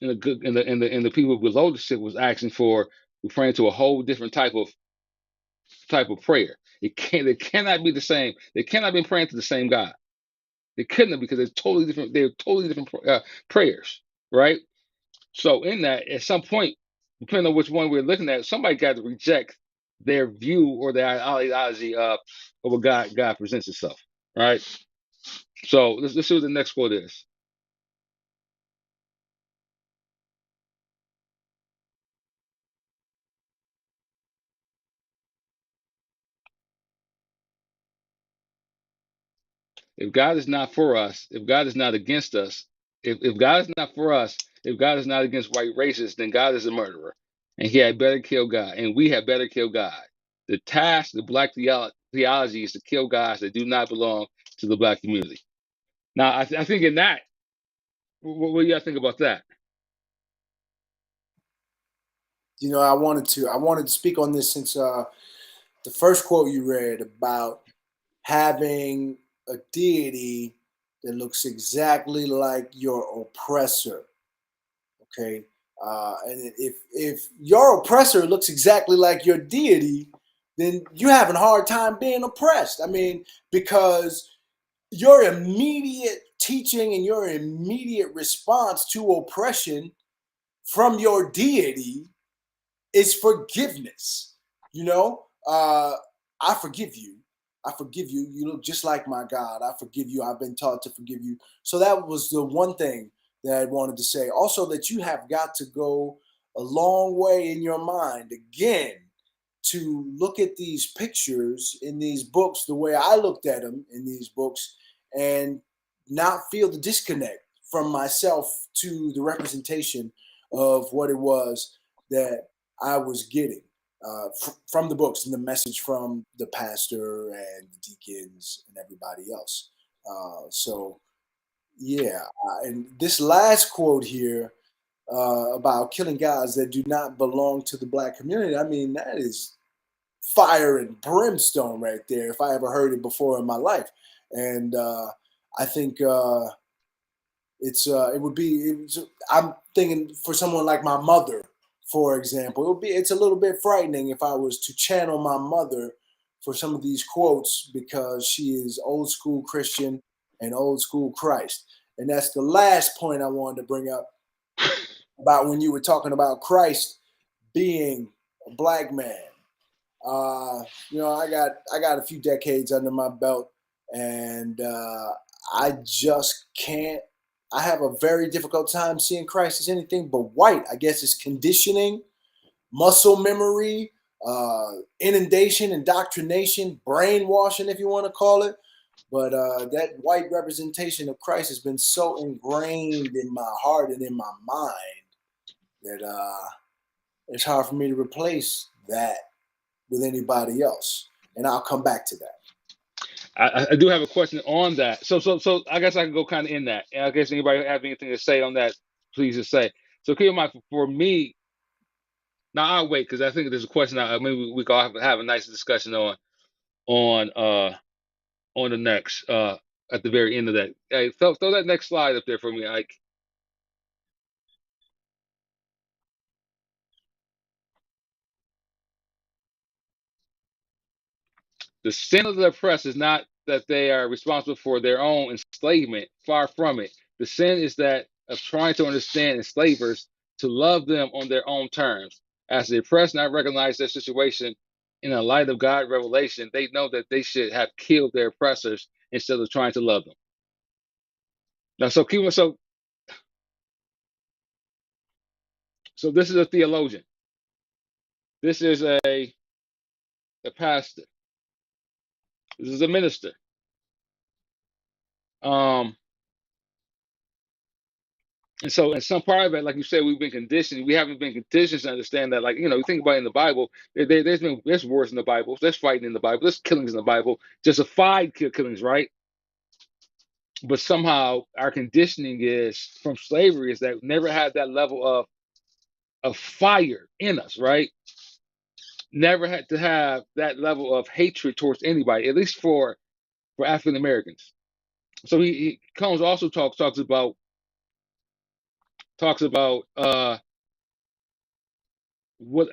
And the people below the ship was asking for, praying to a whole different type of prayer. It cannot be the same. They cannot be praying to the same God. They couldn't have, because they're totally different. They're totally different prayers, right? So in that, at some point, depending on which one we're looking at, somebody got to reject their view or their ideology of what God presents itself, right? So let's see what the next quote is. If God is not for us, if God is not against us, if God is not for us, if God is not against white racists, then God is a murderer. And he had better kill God. And we had better kill God. The task of black theology is to kill guys that do not belong to the black community. Now, I think in that, what do y'all think about that? I wanted to speak on this since the first quote you read about having a deity that looks exactly like your oppressor. Okay. And if your oppressor looks exactly like your deity, then you're having a hard time being oppressed. I mean, because your immediate teaching and your immediate response to oppression from your deity is forgiveness. You know, I forgive you. I forgive you. You look just like my God. I forgive you. I've been taught to forgive you. So that was the one thing that I wanted to say. Also, that you have got to go a long way in your mind again to look at these pictures in these books the way I looked at them in these books and not feel the disconnect from myself to the representation of what it was that I was getting from the books and the message from the pastor and the deacons and everybody else. So, yeah. And this last quote here about killing gods that do not belong to the Black community, I mean, that is fire and brimstone right there if I ever heard it before in my life. And I think I'm thinking for someone like my mother, for example, it's a little bit frightening if I was to channel my mother for some of these quotes because she is old school Christian and old school Christ. And that's the last point I wanted to bring up about when you were talking about Christ being a Black man. I got a few decades under my belt, and I just can't. I have a very difficult time seeing Christ as anything but white. I guess it's conditioning, muscle memory, inundation, indoctrination, brainwashing, if you want to call it. But that white representation of Christ has been so ingrained in my heart and in my mind that it's hard for me to replace that with anybody else. And I'll come back to that. I do have a question on that. So I guess I can go kind of in that. And I guess anybody have anything to say on that, please just say. So keep in mind, for me, now I'll wait because I think there's a question. Maybe we can have a nice discussion on the next at the very end of that. Hey, throw that next slide up there for me, Ike. The sin of the oppressed is not that they are responsible for their own enslavement. Far from it. The sin is that of trying to understand enslavers to love them on their own terms. As the oppressed not recognize their situation in the light of God's revelation, they know that they should have killed their oppressors instead of trying to love them. Now, so this is a theologian. This is a pastor. This is a minister. And so, in some part of it, like you said, we've been conditioned. We haven't been conditioned to understand that, like, you think about it in the Bible, there's wars in the Bible, there's fighting in the Bible, there's killings in the Bible, justified killings, right? But somehow our conditioning is from slavery is that we never had that level of fire in us, right? Never had to have that level of hatred towards anybody, at least for African Americans. So Combs also talks about how would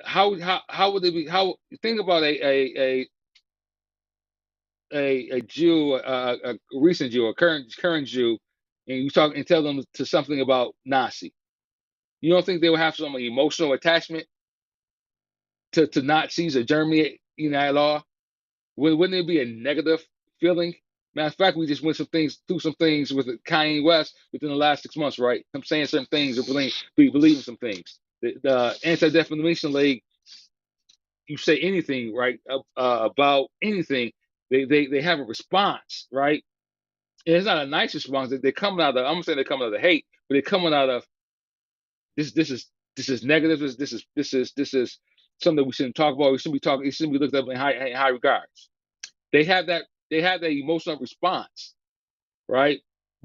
it be? How think about a Jew, a recent Jew, a current Jew, and you talk and tell them to something about Nazi. You don't think they would have some emotional attachment to Nazis or Germany, at all? Wouldn't it be a negative feeling? Matter of fact, we just went through some things with Kanye West within the last 6 months, right? I'm saying certain things or believing some things. The Anti-Defamation League, you say anything, right, about anything, they have a response, right? And it's not a nice response. They're coming out of, I'm saying they're coming out of hate, but they're coming out of this is negative. This is something that we shouldn't talk about. We shouldn't be talking. It shouldn't be looked up in high regards. They have that emotional response, right?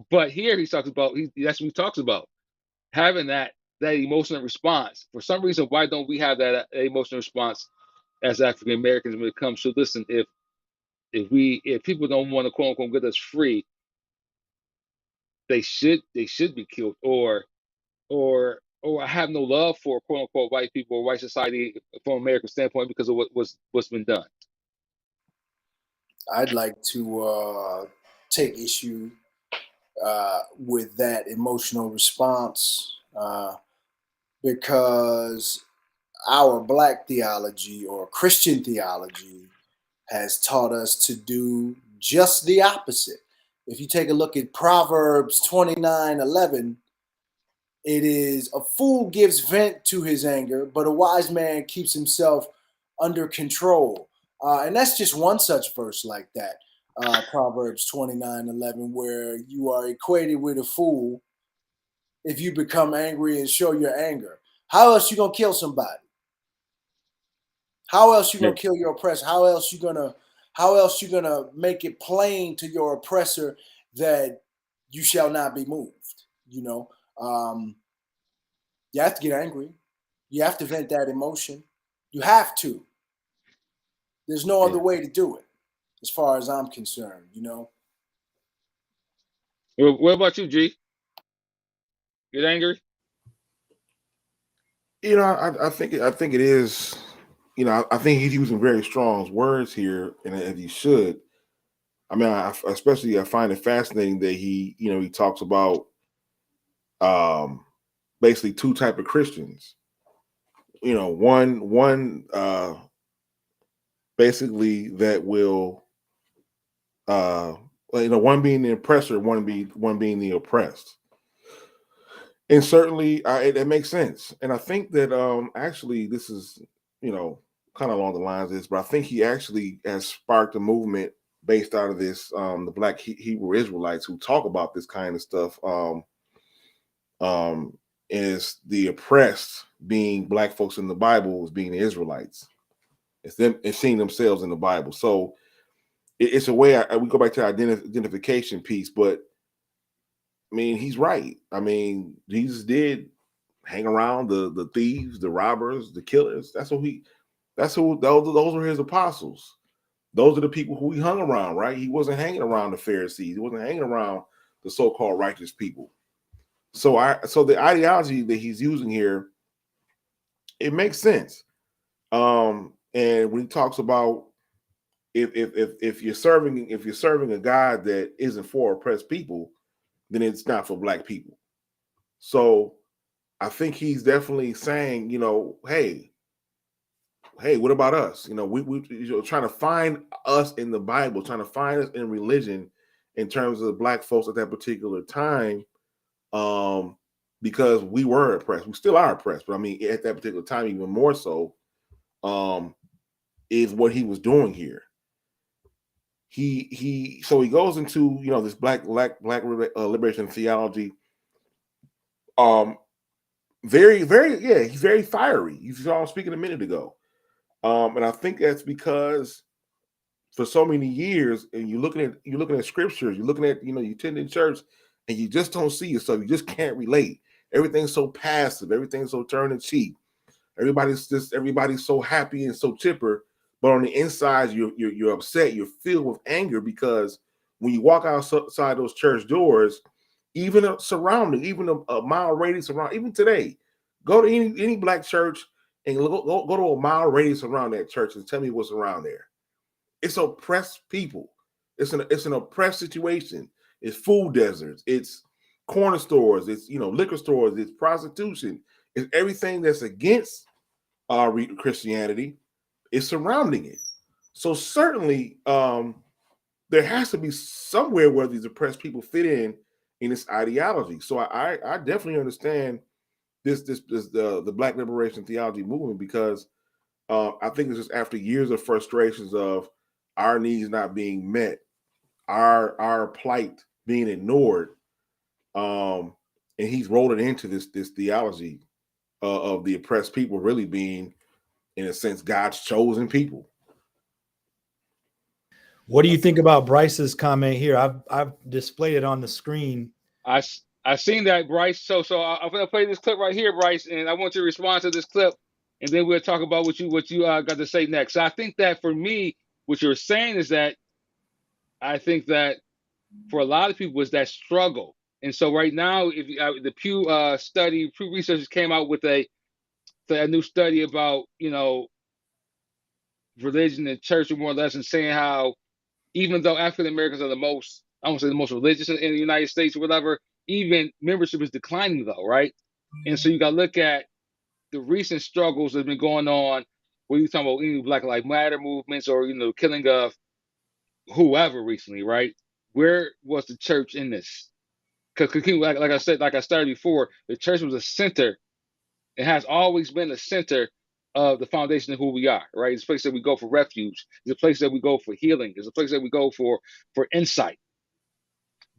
But here he talks about that's what he talks about, having that emotional response. For some reason, why don't we have that emotional response as African Americans when it comes to, listen, if people don't want to quote unquote get us free, they should be killed or have no love for quote unquote white people or white society from American standpoint because of what's been done. I'd like to take issue with that emotional response because our Black theology or Christian theology has taught us to do just the opposite. If you take a look at Proverbs 29:11, it is a fool gives vent to his anger, but a wise man keeps himself under control. And that's just one such verse like that, Proverbs 29:11, where you are equated with a fool if you become angry and show your anger. How else you gonna kill somebody? How else you gonna kill your oppressor? How else you gonna make it plain to your oppressor that you shall not be moved? You know, you have to get angry. You have to vent that emotion. You have to. There's no other way to do it, as far as I'm concerned. You know. What about you, G? Get angry? You know, I think it is. You know, I think he's using very strong words here, and he should. I mean, I find it fascinating that he talks about basically two type of Christians. You know, one basically that will one being the oppressor, one being the oppressed. And certainly it makes sense. And I think that actually this is, kind of along the lines of this, but I think he actually has sparked a movement based out of this, the Black Hebrew Israelites who talk about this kind of stuff. Is the oppressed being Black folks in the Bible as being the Israelites. It's them, it's seeing themselves in the Bible. So it's a way we go back to identification piece, but I mean, he's right. I mean, Jesus did hang around the thieves, the robbers, the killers. Those are his apostles. Those are the people who he hung around, right? He wasn't hanging around the Pharisees. He wasn't hanging around the so-called righteous people. So the ideology that he's using here, it makes sense. And when he talks about if you're serving a God that isn't for oppressed people, then it's not for Black people. So I think he's definitely saying, hey, what about us? We trying to find us in the Bible, trying to find us in religion in terms of Black folks at that particular time, because we were oppressed. We still are oppressed, but I mean, at that particular time, even more so, is what he was doing here. He goes into this black liberation theology. Very, very, he's very fiery. You saw him speaking a minute ago. And I think that's because for so many years, and you're looking at scriptures, you're looking at, you attend in church, and you just don't see yourself. You just can't relate. Everything's so passive, everything's so turn and cheek. Everybody's so happy and so chipper, but on the inside, you're upset, you're filled with anger, because when you walk outside those church doors, even a mile radius around, even today, go to any Black church and go to a mile radius around that church and tell me what's around there. It's oppressed people. It's an oppressed situation. It's food deserts. It's corner stores. It's liquor stores. It's prostitution. It's everything that's against Christianity is surrounding it. So certainly, there has to be somewhere where these oppressed people fit in this ideology. So I definitely understand the Black liberation theology movement, because I think it's just after years of frustrations of our needs not being met, our plight being ignored, and he's rolling into this theology of the oppressed people really being, in a sense, God's chosen people. What do you think about Bryce's comment here? I've displayed it on the screen. I seen that, Bryce. So I'm gonna play this clip right here, Bryce, and I want you to respond to this clip, and then we'll talk about what you got to say next. So I think that for me, what you're saying is that I think that for a lot of people is that struggle. And so right now, if the Pew researchers came out with a new study about religion and church, more or less, and saying how even though African Americans are the most I won't say the most religious in the United States or whatever. Even membership is declining though, right? And so you got to look at the recent struggles that have been going on. Whether you're talking about any Black Lives Matter movements or killing of whoever recently, right? Where was the church in this? Because like I said, like I started before, the church was a center. It has always been a center of the foundation of who we are, right? It's a place that we go for refuge. It's a place that we go for healing. It's a place that we go for insight.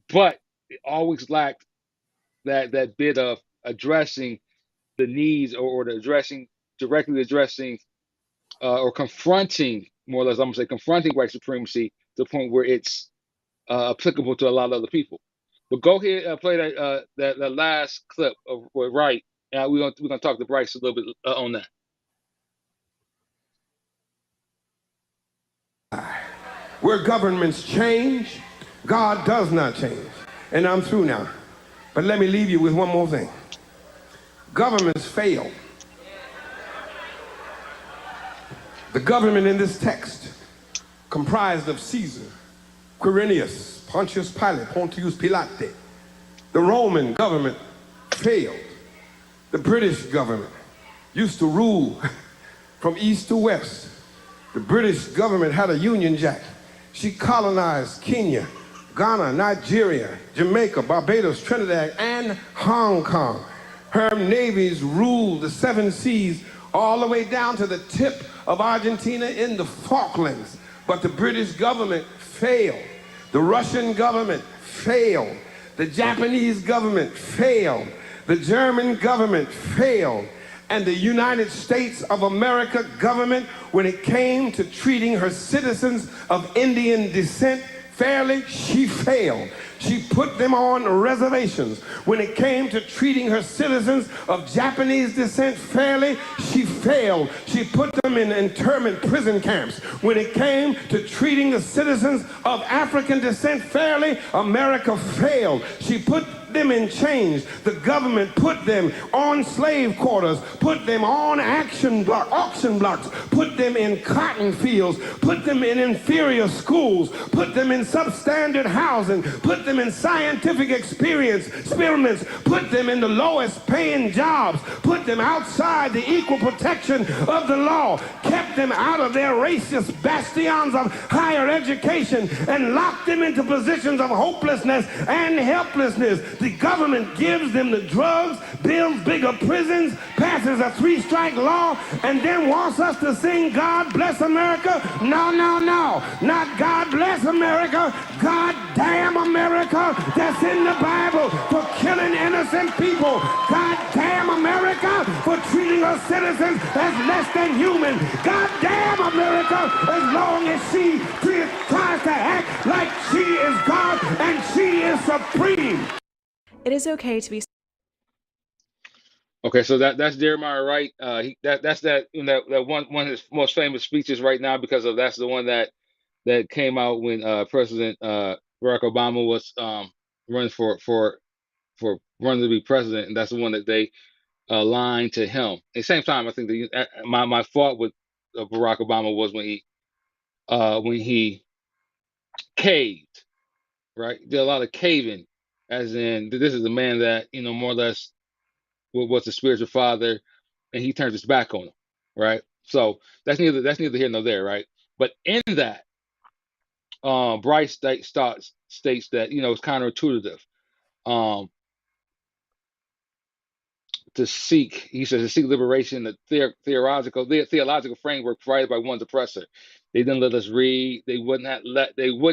But it always lacked that bit of addressing the needs or directly addressing or confronting, more or less, I'm gonna say confronting white supremacy to the point where it's applicable to a lot of other people. But go ahead and play that last clip of Wright, and we're gonna talk to Bryce a little bit on that. Where governments change, God does not change. And I'm through now. But let me leave you with one more thing. Governments fail. The government in this text, comprised of Caesar, Quirinius, Pontius Pilate, Pontius Pilate. The Roman government failed. The British government used to rule from east to west. The British government had a Union Jack. She colonized Kenya, Ghana, Nigeria, Jamaica, Barbados, Trinidad, and Hong Kong. Her navies ruled the 7 seas all the way down to the tip of Argentina in the Falklands. But the British government failed. The Russian government failed. The Japanese government failed. The German government failed. And the United States of America government, when it came to treating her citizens of Indian descent fairly, she failed. She put them on reservations. When it came to treating her citizens of Japanese descent fairly, she failed. She put them in internment prison camps. When it came to treating the citizens of African descent fairly, America failed. She put them in chains. The government put them on slave quarters, put them on auction blocks, put them in cotton fields, put them in inferior schools, put them in substandard housing, put them in scientific experiments, put them in the lowest paying jobs, put them outside the equal protection of the law, kept them out of their racist bastions of higher education, and locked them into positions of hopelessness and helplessness. The government gives them the drugs, builds bigger prisons, passes a 3-strike law, and then wants us to sing God Bless America? No, no, no. Not God Bless America. God damn America, that's in the Bible, for killing innocent people. God damn America for treating her citizens as less than human. God damn America, as long as she tries to act like she is God and she is supreme. It is okay to be. Okay, so that's Jeremiah Wright. That's that one of his most famous speeches right now, because that's the one that came out when President Barack Obama was running for running to be president, and that's the one that they aligned to him. At the same time, I think my fault with Barack Obama was when he caved, right? Did a lot of caving, as in this is a man that more or less was the spiritual father, and he turns his back on him, right? So that's neither here nor there, right? But in that, Bryce states that it's counterintuitive to seek. He says to seek liberation, the theological framework provided by one's oppressor. They didn't let us read. They wouldn't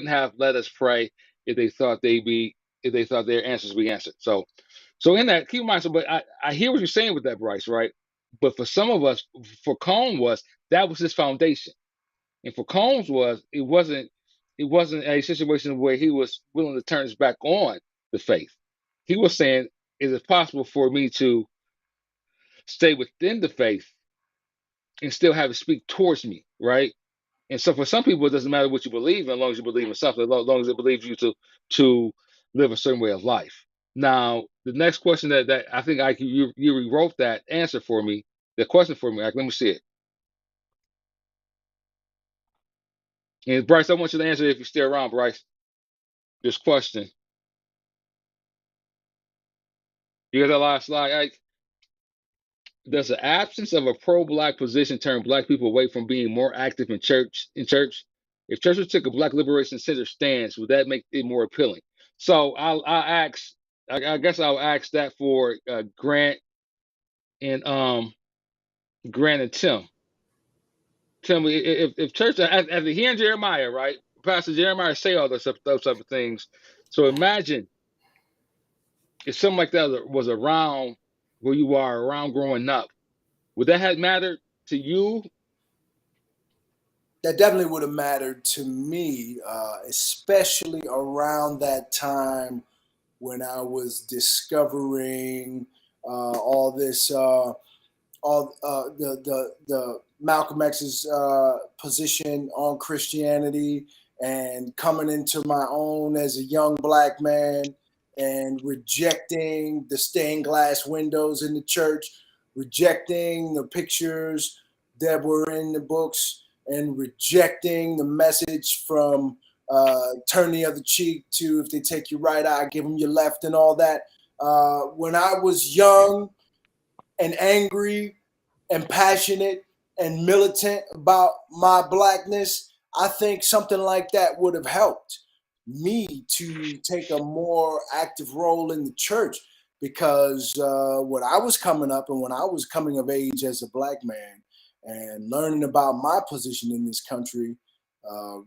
have let us pray if they thought their answers would be answered. So in that, keep in mind. So, but I hear what you're saying with that, Bryce, right? But for some of us, for Cone that was his foundation, and for Combs it wasn't a situation where he was willing to turn his back on the faith. He was saying, is it possible for me to stay within the faith and still have it speak towards me, right? And so for some people, it doesn't matter what you believe in, as long as you believe in something, as long as it believes you to live a certain way of life. Now, the next question that I think you rewrote that answer for me, the question for me, let me see it. And Bryce, I want you to answer if you're still around, Bryce. this question. You got that last slide, Ike? Does the absence of a pro-black position turn black people away from being more active in church? If churches took a black liberation center stance, would that make it more appealing? So I'll ask. I guess I'll ask that for Grant and Tim. Tell me if church after hearing Jeremiah, right? Pastor Jeremiah say all those type of things. So imagine if something like that was around where you are around growing up. Would that have mattered to you? That definitely would have mattered to me, especially around that time when I was discovering all this, all the Malcolm X's position on Christianity, and coming into my own as a young black man and rejecting the stained glass windows in the church, rejecting the pictures that were in the books, and rejecting the message from turn the other cheek to if they take your right eye, give them your left, and all that. When I was young and angry and passionate and militant about my blackness, I think something like that would have helped me to take a more active role in the church, because when I was coming up and when I was coming of age as a black man and learning about my position in this country,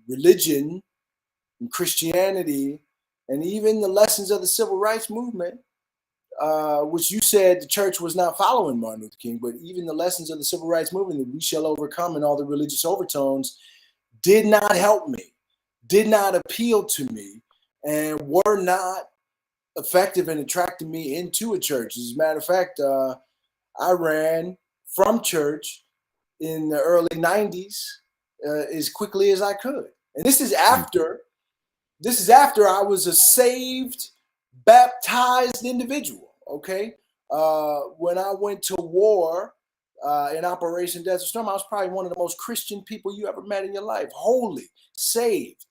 religion and Christianity, and even the lessons of the civil rights movement, which you said the church was not following Martin Luther King, but even the lessons of the civil rights movement that we shall overcome and all the religious overtones did not help me, did not appeal to me, and were not effective in attracting me into a church. As a matter of fact, I ran from church in the early 90s as quickly as I could. And this is after I was a saved, baptized individual, okay? When I went to war in Operation Desert Storm, I was probably one of the most Christian people you ever met in your life. Holy, saved,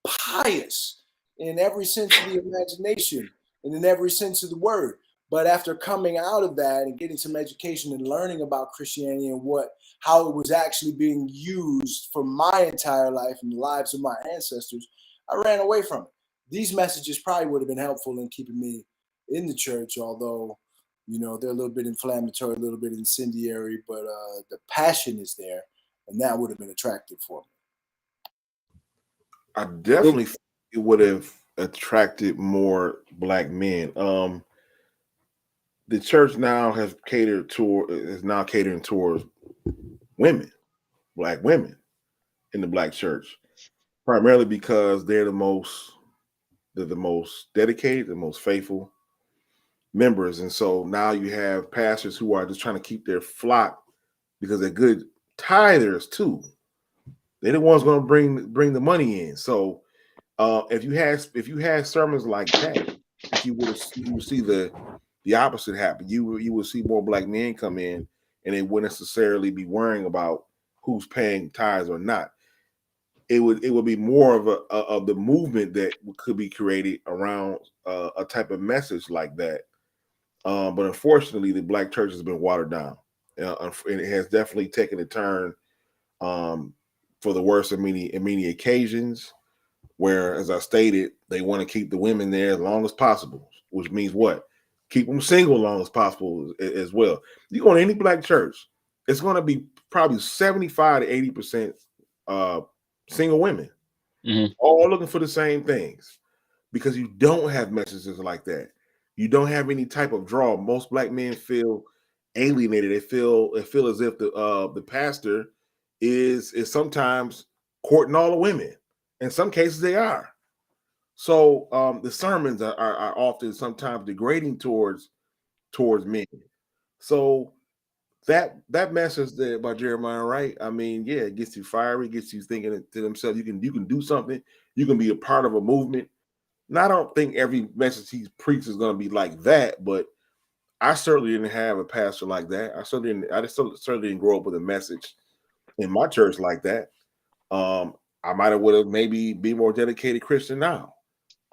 pious in every sense of the imagination and in every sense of the word. But after coming out of that and getting some education and learning about Christianity and how it was actually being used for my entire life and the lives of my ancestors, I ran away from it. These messages probably would have been helpful in keeping me in the church, although, they're a little bit inflammatory, a little bit incendiary, but the passion is there, and that would have been attractive for me. I definitely think it would have attracted more black men. The church now is now catering towards women, black women in the black church, primarily because they're the most dedicated, the most faithful members. And so now you have pastors who are just trying to keep their flock because they're good tithers too. They're the ones going to bring the money in. So if you had sermons like that, you would see the opposite happen. You would see more black men come in, and they wouldn't necessarily be worrying about who's paying tithes or not. It would be more of the movement that could be created around a type of message like that. But unfortunately, the black church has been watered down, and it has definitely taken a turn for the worse in many occasions. Where, as I stated, they want to keep the women there as long as possible, which means what? Keep them single as long as possible as well. You go to any black church, it's going to be probably 75 to 80% single women, all looking for the same things, because you don't have messages like that. You don't have any type of draw. Most black men feel alienated. They feel as if the pastor is sometimes courting all the women. In some cases, they are. So the sermons are often sometimes degrading towards men. So that message there by Jeremiah, right? I mean, yeah, it gets you fiery, gets you thinking to themselves, you can do something, you can be a part of a movement. Now, I don't think every message he preaches is going to be like that, but I certainly didn't have a pastor like that. I certainly didn't grow up with a message in my church like that. I might have would have maybe be more dedicated Christian now.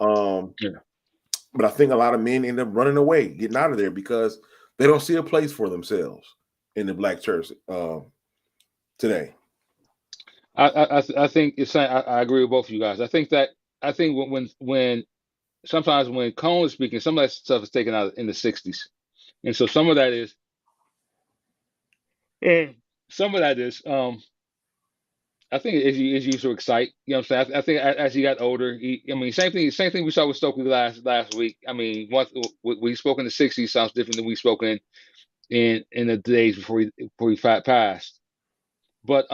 Yeah. But I think a lot of men end up running away, getting out of there because they don't see a place for themselves in the black church today. I think I agree with both of you guys. I think when sometimes when Cone is speaking, some of that stuff is taken out in the '60s, and so some of that is, and some of that is, I think as you used to excite, you know what I'm saying. I think as he got older, I mean, same thing we saw with Stokely last week. I mean, once we spoke in the '60s sounds different than we spoke in the days before he passed, but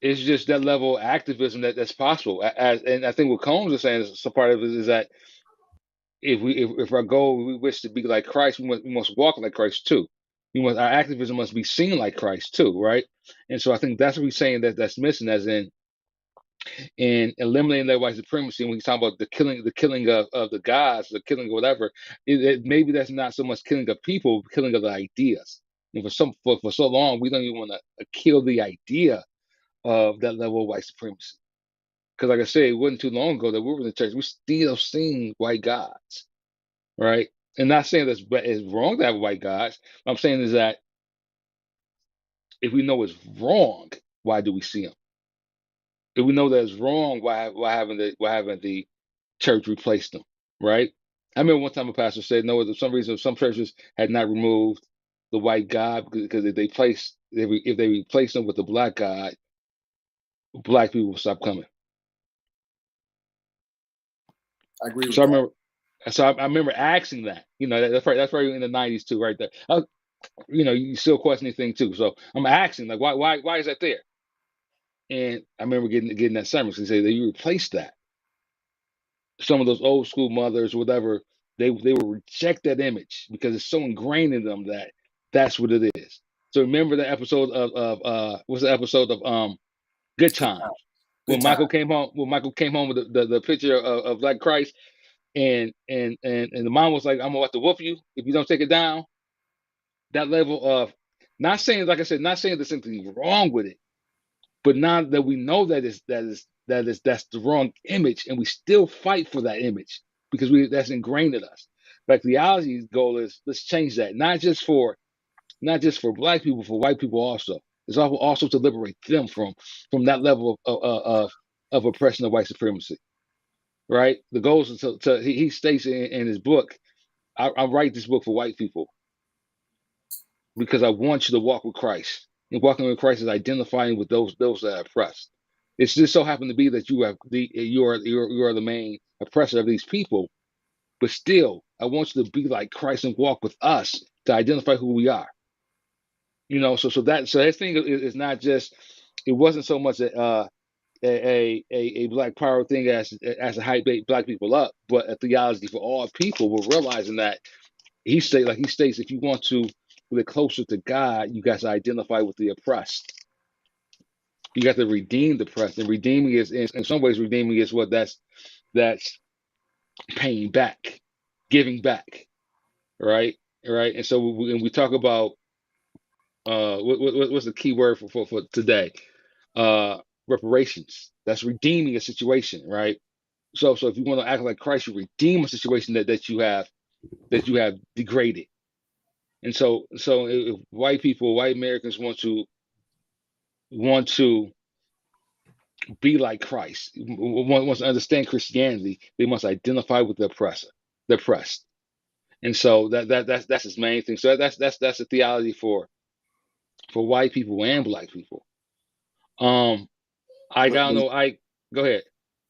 it's just that level of activism that's possible. And I think what Combs is saying is some part of it is that if our goal we wish to be like Christ, we must walk like Christ too. Our activism must be seen like Christ too, right? And so I think that's what he's saying that's missing, as in eliminating that white supremacy. When he's talking about the killing of the gods, the killing of whatever, maybe that's not so much killing of people, killing of the ideas. And for so long, we don't even want to kill the idea of that level of white supremacy. Because, like I said, it wasn't too long ago that we were in the church. We still seeing white gods, right? And not saying it's wrong to have white gods. What I'm saying is that if we know it's wrong, why do we see them? If we know that it's wrong, why haven't the church replace them, right? I remember one time a pastor said, no, for some reason some churches had not removed the white god because if they replace them with the black god, black people will stop coming. I agree with So I that. remember, I remember asking that. You know, that's right in the '90s too, right there. You know, you still question anything too. So I'm asking, like, why is that there? And I remember getting that sermon. He said that you replace that. Some of those old school mothers, whatever, they will reject that image because it's so ingrained in them that that's what it is. So remember the episode of what's the episode of Good Times Good when time. Michael came home with the picture of Black Christ and the mom was like, I'm about to whoop you if you don't take it down. That level of not saying, like I said, not saying there's something wrong with it, but now that we know that's the wrong image, and we still fight for that image because that's ingrained in us. Like theology's goal is let's change that, not just for black people, for white people also. It's also to liberate them from that level of oppression of white supremacy. Right? The goal is he states in his book, I write this book for white people because I want you to walk with Christ. And walking with Christ is identifying with those that are oppressed. It's just so happened to be that you are the main oppressor of these people, but still, I want you to be like Christ and walk with us to identify who we are. You know, so that thing is not just. It wasn't so much a black power thing as to hype black people up, but a theology for all people. We're realizing that he states, if you want to get closer to God, you got to identify with the oppressed. You got to redeem the oppressed, and redeeming is in some ways redeeming is that's paying back, giving back, right, right. And so we talk about what's the key word for today? Reparations. That's redeeming a situation, right? So if you want to act like Christ, you redeem a situation that you have degraded. And so if white Americans want to be like Christ, wants to understand Christianity, they must identify with the oppressor, the oppressed. And so that's his main thing. So that's a theology for white people and black people. I But don't know. I Go ahead.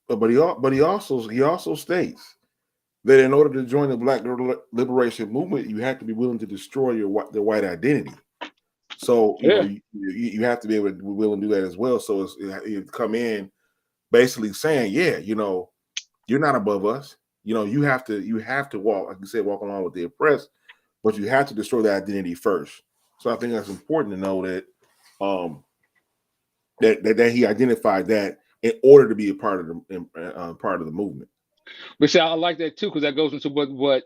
he also states that in order to join the Black liberation movement, you have to be willing to destroy their white identity. So Yeah. you have to be able to be willing to do that as well. So it come in basically saying, yeah, you're not above us. You have to walk, like you said, walk along with the oppressed, but you have to destroy the identity first. So I think that's important to know that that he identified that in order to be a part of the movement. But see, I like that too, because that goes into what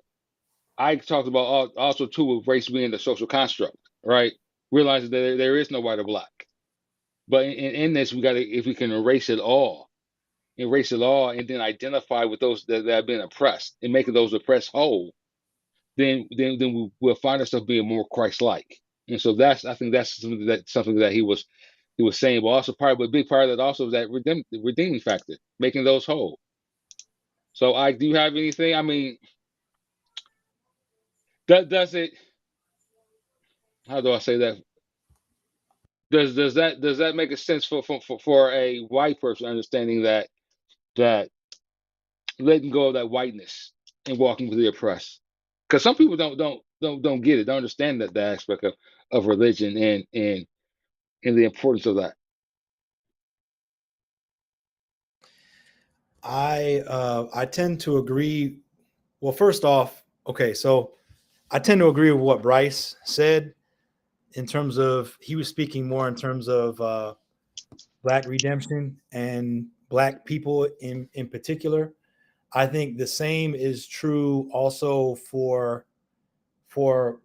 I talked about also too, with race being the social construct, right? Realizing that there is no white or black. But in this, we got to, if we can erase it all, erase it all, and then identify with those that have been oppressed and making those oppressed whole, then we'll find ourselves being more Christ-like. And so I think that's something that he was saying, but also a big part of that also is that redeeming factor, making those whole. So, do you have anything? I mean, does it? How do I say that? Does that make a sense for a white person understanding that letting go of that whiteness and walking with the oppressed? Because some people don't get it, don't understand that the aspect of religion and the importance of that. I tend to agree. Well, first off, okay, so I tend to agree with what Bryce said in terms of he was speaking more in terms of Black redemption and Black people in particular. I think the same is true also for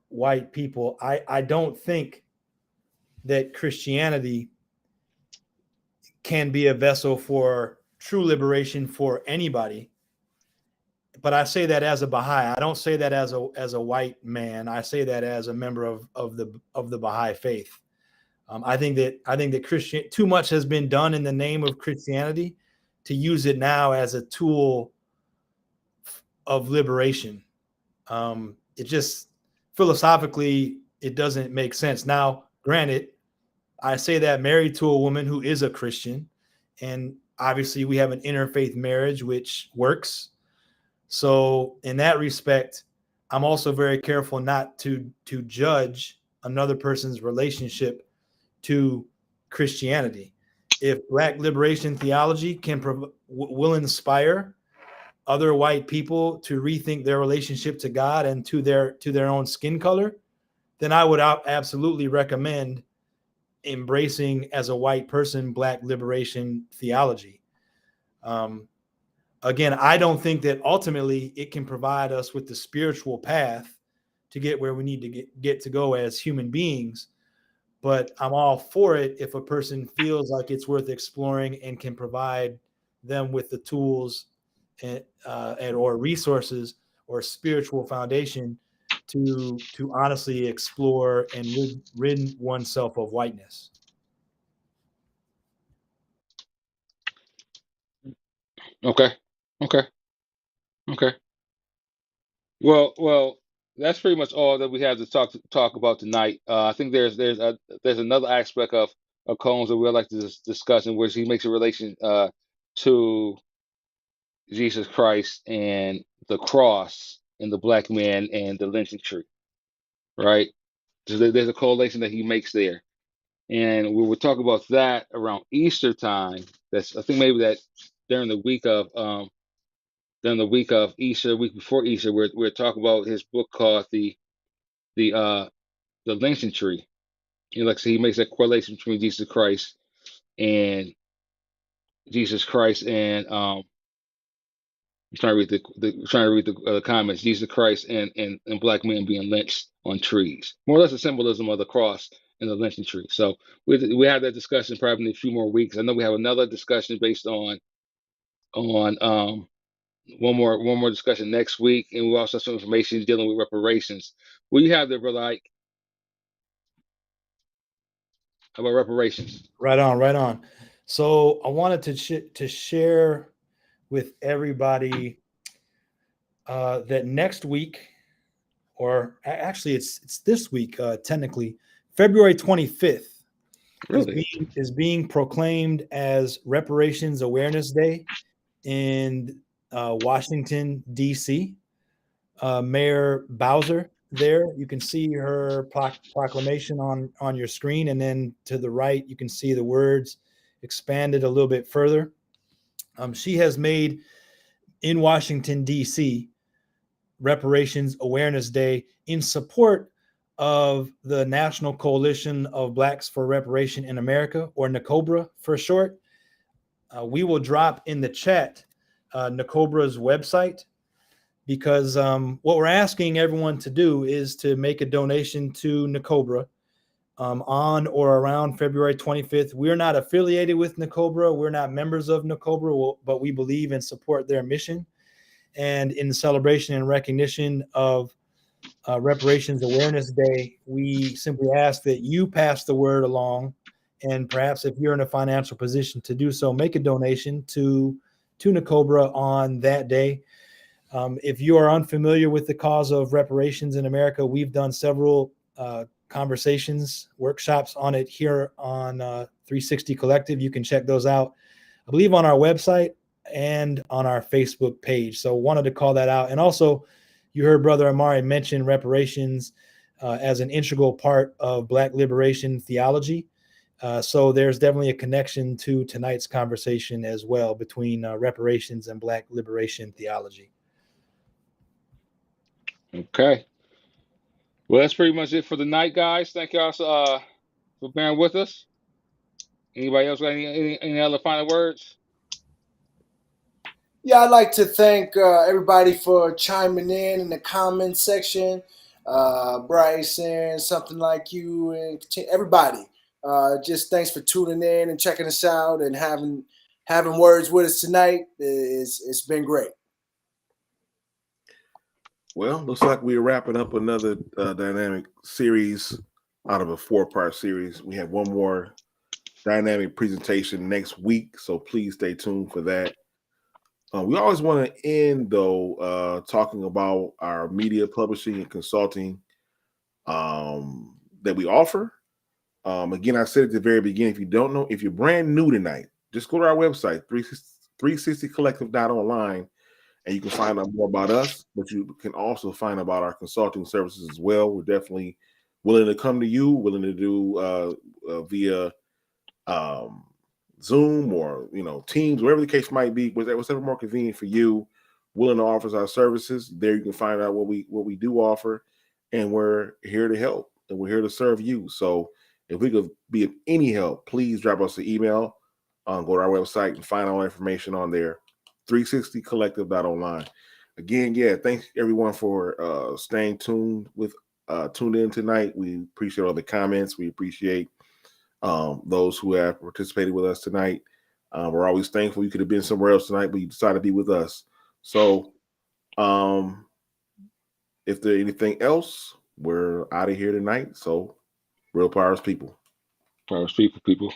white people. I don't think that Christianity can be a vessel for true liberation for anybody. But I say that as a Baha'i. I don't say that as a white man. I say that as a member of the Baha'i faith. I think that Christian too much has been done in the name of Christianity to use it now as a tool of liberation. It just philosophically it doesn't make sense. Now, granted, I say that married to a woman who is a Christian, and obviously we have an interfaith marriage which works. So in that respect, I'm also very careful not to judge another person's relationship to Christianity. If Black liberation theology will inspire other white people to rethink their relationship to God and to their own skin color, then I would absolutely recommend embracing as a white person Black liberation theology. Again, I don't think that ultimately it can provide us with the spiritual path to get where we need to get to go as human beings. But I'm all for it if a person feels like it's worth exploring and can provide them with the tools and or resources or spiritual foundation to honestly explore and rid oneself of whiteness. Okay. Well, that's pretty much all that we have to talk about tonight. I think there's another aspect of Combs that we'd like to discuss, in which he makes a relation to Jesus Christ and the cross and the black man and the lynching tree, right? So there's a correlation that he makes there, and we will talk about that around Easter time. I think maybe that during the week of Easter, week before Easter, we're talking about his book called the lynching tree. And like I said, he makes that correlation between Jesus Christ and I'm trying to read the comments. Jesus Christ and black men being lynched on trees, more or less the symbolism of the cross and the lynching tree. So we have that discussion probably in a few more weeks. I know we have another discussion based on one more discussion next week, and we also have some information dealing with reparations. What do you have there, Brother Ike, about reparations? Right on. So I wanted to share with everybody that next week, or actually it's this week, technically, February 25th Really? is being proclaimed as Reparations Awareness Day in Washington, D.C. Mayor Bowser there, you can see her proclamation on your screen, and then to the right, you can see the words expanded a little bit further. She has made in Washington, D.C., Reparations Awareness Day in support of the National Coalition of Blacks for Reparation in America, or NCOBRA for short. We will drop in the chat NCOBRA's website, because what we're asking everyone to do is to make a donation to NCOBRA on or around February 25th. We're not affiliated with NCOBRA. We're not members of NCOBRA, but we believe and support their mission. And in celebration and recognition of Reparations Awareness Day, we simply ask that you pass the word along. And perhaps if you're in a financial position to do so, make a donation to NCOBRA on that day. If you are unfamiliar with the cause of reparations in America, we've done several conversations, workshops on it here on 360 Collective. You can check those out, I believe, on our website and on our Facebook page. So wanted to call that out. And also, you heard Brother Amari mention reparations as an integral part of Black liberation theology. So there's definitely a connection to tonight's conversation as well between reparations and Black liberation theology. Okay. Well, that's pretty much it for the night, guys. Thank y'all for bearing with us. Anybody else got any other final words? Yeah, I'd like to thank everybody for chiming in the comment section. Bryson, something like you, and everybody. Just thanks for tuning in and checking us out and having words with us tonight. It's been great. Well, looks like we're wrapping up another dynamic series out of a 4-part series. We have one more dynamic presentation next week, so please stay tuned for that. We always want to end, though, talking about our media publishing and consulting that we offer. Again, I said at the very beginning, if you don't know, if you're brand new tonight, just go to our website, 360collective.online, and you can find out more about us, but you can also find about our consulting services as well. We're definitely willing to come to you, willing to do via Zoom or Teams, whatever the case might be, whatever more convenient for you. Willing to offer our services. There you can find out what we do offer, and we're here to help and we're here to serve you. So if we could be of any help, please drop us an email. Go to our website and find all information on there. 360collective.online. Again, thanks everyone for staying tuned in tonight. We appreciate all the comments. We appreciate those who have participated with us tonight. We're always thankful you could have been somewhere else tonight, but you decided to be with us. So if there's anything else, we're out of here tonight. So real powers people. Powers people.